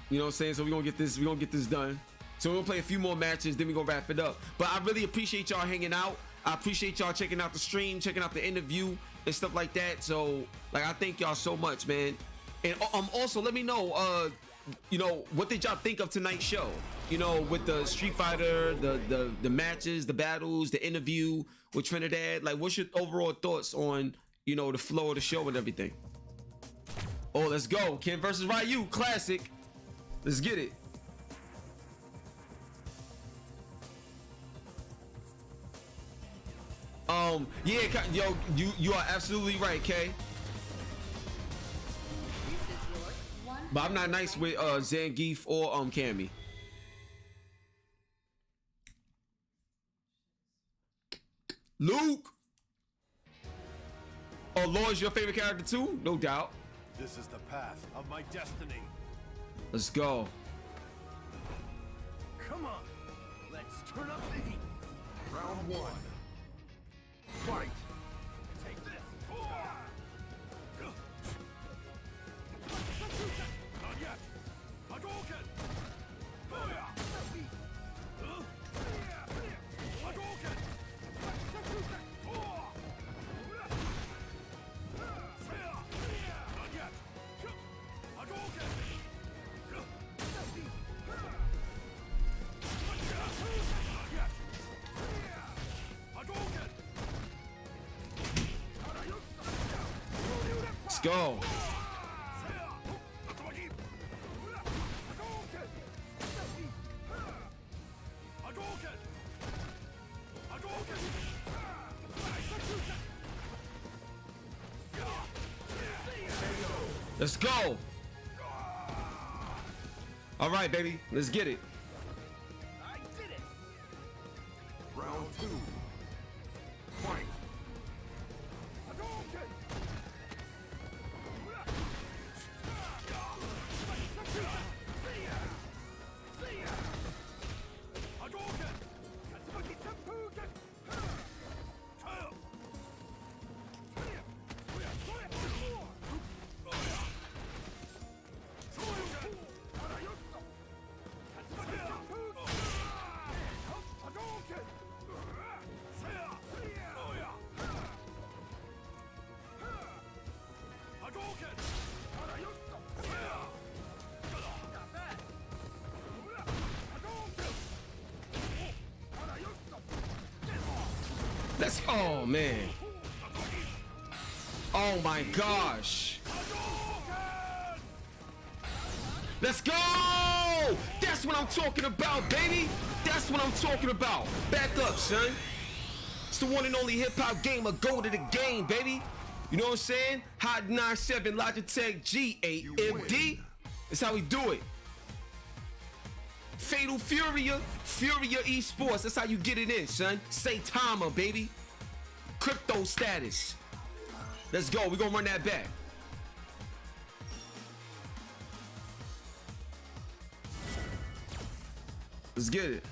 You know what I'm saying? So we're gonna get this done. So we're gonna play a few more matches, then we're gonna wrap it up. But I really appreciate y'all hanging out. I appreciate y'all checking out the stream, checking out the interview and stuff like that. So like, I thank y'all so much, man. And also let me know, you know, what did y'all think of tonight's show? You know, with the Street Fighter, the matches, the battles, the interview with Trinidad. Like, what's your overall thoughts on, you know, the flow of the show and everything? Oh, let's go. Ken versus Ryu, classic. Let's get it. Yeah, yo, you are absolutely right, Kay. But I'm not nice with Zangief or Cammy. Luke. Oh, Lord's your favorite character too? No doubt. This is the path of my destiny. Let's go. Come on, let's turn up the heat. Round one. Fight. Take this. Not yet. Hadouken. Hadouken. Not yet. Hadouken. Let's go. Let's go. All right, baby. Let's get it. I did it. Round two. Fight. Hadouken. Hadouken. Katsumaki Seppuken. Let's, oh man. Oh my gosh. Let's go! That's what I'm talking about, baby. That's what I'm talking about. Back up, son. It's the one and only hip hop gamer. Go to the game, baby. You know what I'm saying? Hot 97 Logitech G AMD. That's how we do it. Fatal Furia Esports. That's how you get it in, son. Say timer, baby. Crypto status. Let's go. We're gonna run that back. Let's get it.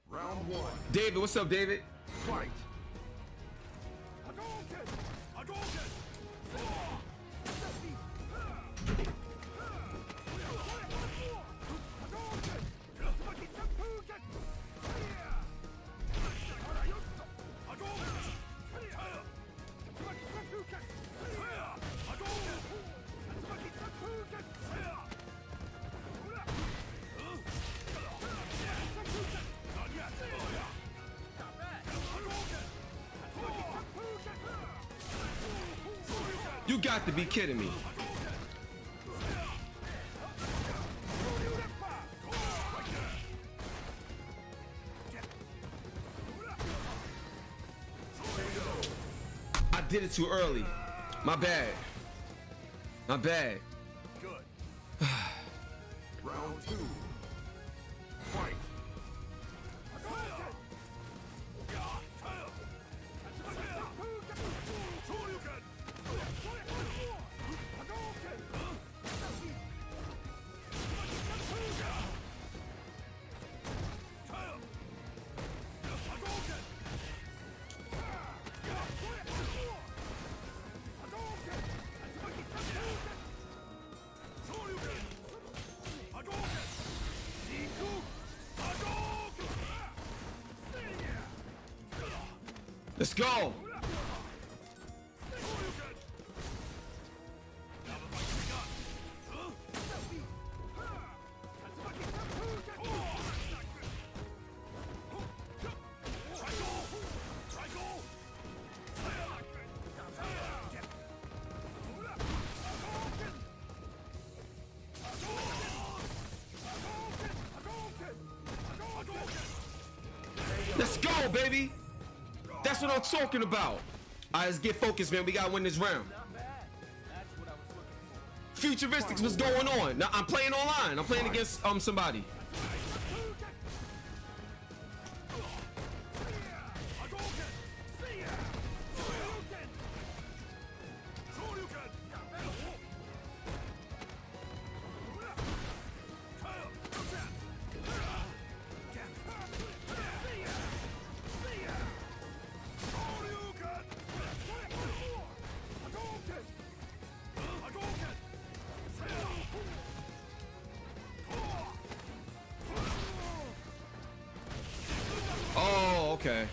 Round one. David, what's up, David? Fight. You got to be kidding me. I did it too early. My bad. My bad. Good. Round two. Fight. Let's go. Let's go, baby. That's what I'm talking about. All right, let's get focused, man. We gotta win this round. Futuristics, what's going on? Now I'm playing online. I'm playing against somebody. Oh, okay.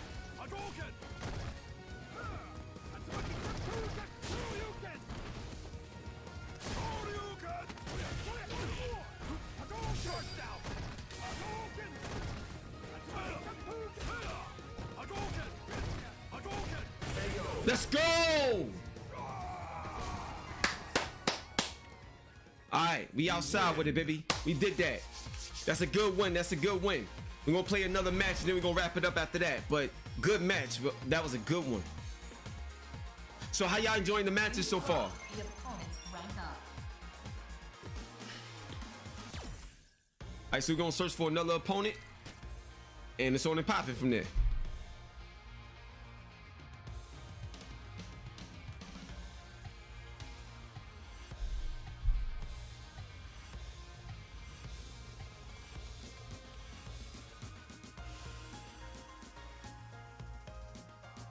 Let's go! All right, we outside with it, baby. We did that. That's a good win. That's a good win. We're gonna play another match and then we're gonna wrap it up after that. But good match. That was a good one. So how y'all enjoying the matches so far? The opponents rank up. All right, so we're gonna search for another opponent and it's on and popping from there.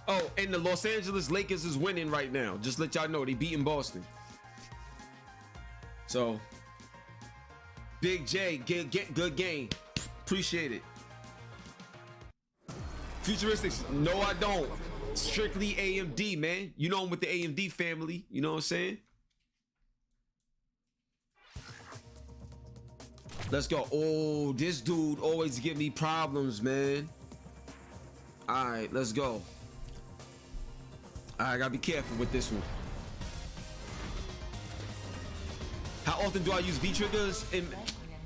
Oh, and the Los Angeles Lakers is winning right now. Just let y'all know they beating Boston. So, Big J, get good game. Appreciate it. Futuristics, no I don't. Strictly AMD, man. You know I'm with the AMD family. You know what I'm saying? Let's go. Oh, this dude always give me problems, man. All right, let's go. I gotta be careful with this one. How often do I use V triggers? And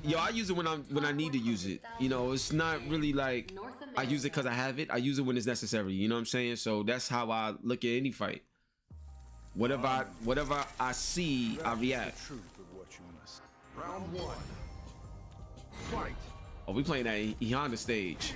yo, I use it when I need to use it. You know, it's not really like I use it because I have it. I use it when it's necessary. You know what I'm saying? So that's how I look at any fight. Whatever I see, I react. Round one. Fight. Oh, we playing that Honda stage.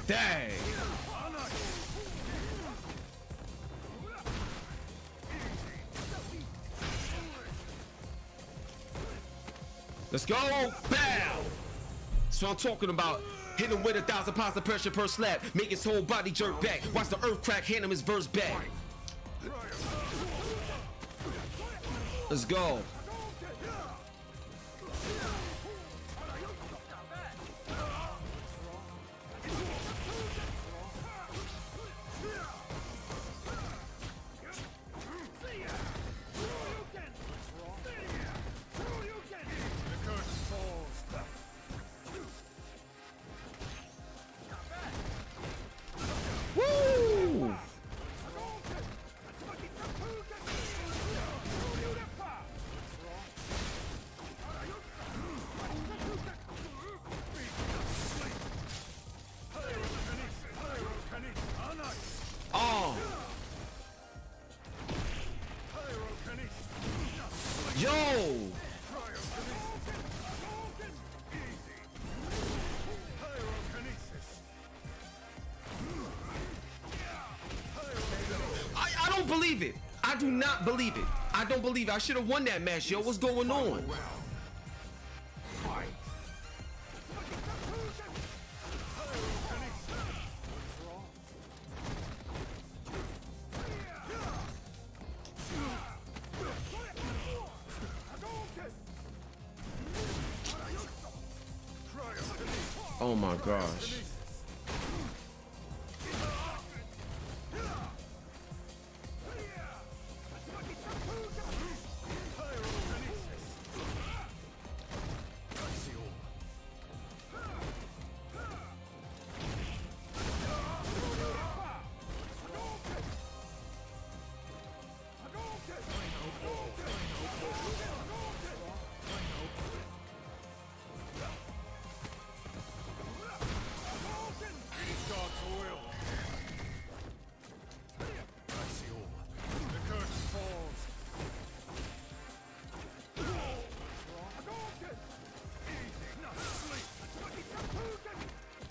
Dang. Let's go. Bow. That's what I'm talking about. Hit him with 1,000 pounds of pressure per slap. Make his whole body jerk back. Watch the earth crack. Hand him his verse back. Let's go. Woo! Oh. Yo. don't believe it. I do not believe it. I don't believe it. I should have won that match, yo. What's going on? Fight. Oh my gosh.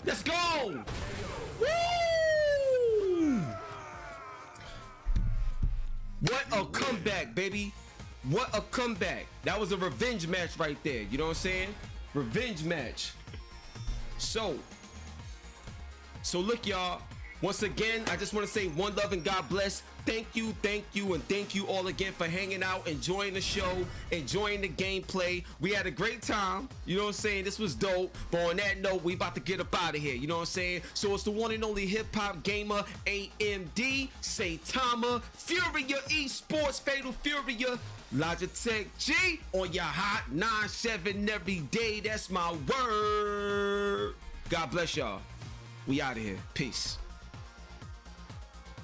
Let's go! Woo! What a comeback, baby. What a comeback. That was a revenge match right there. You know what I'm saying? Revenge match. So look, y'all. Once again, I just want to say one love and God bless. Thank you, and thank you all again for hanging out, enjoying the show, enjoying the gameplay. We had a great time. You know what I'm saying? This was dope. But on that note, we about to get up out of here. You know what I'm saying? So it's the one and only hip hop gamer, AMD, Saitama, Furia Esports, Fatal Furia, Logitech G on your hot 9-7 every day. That's my word. God bless y'all. We out of here. Peace.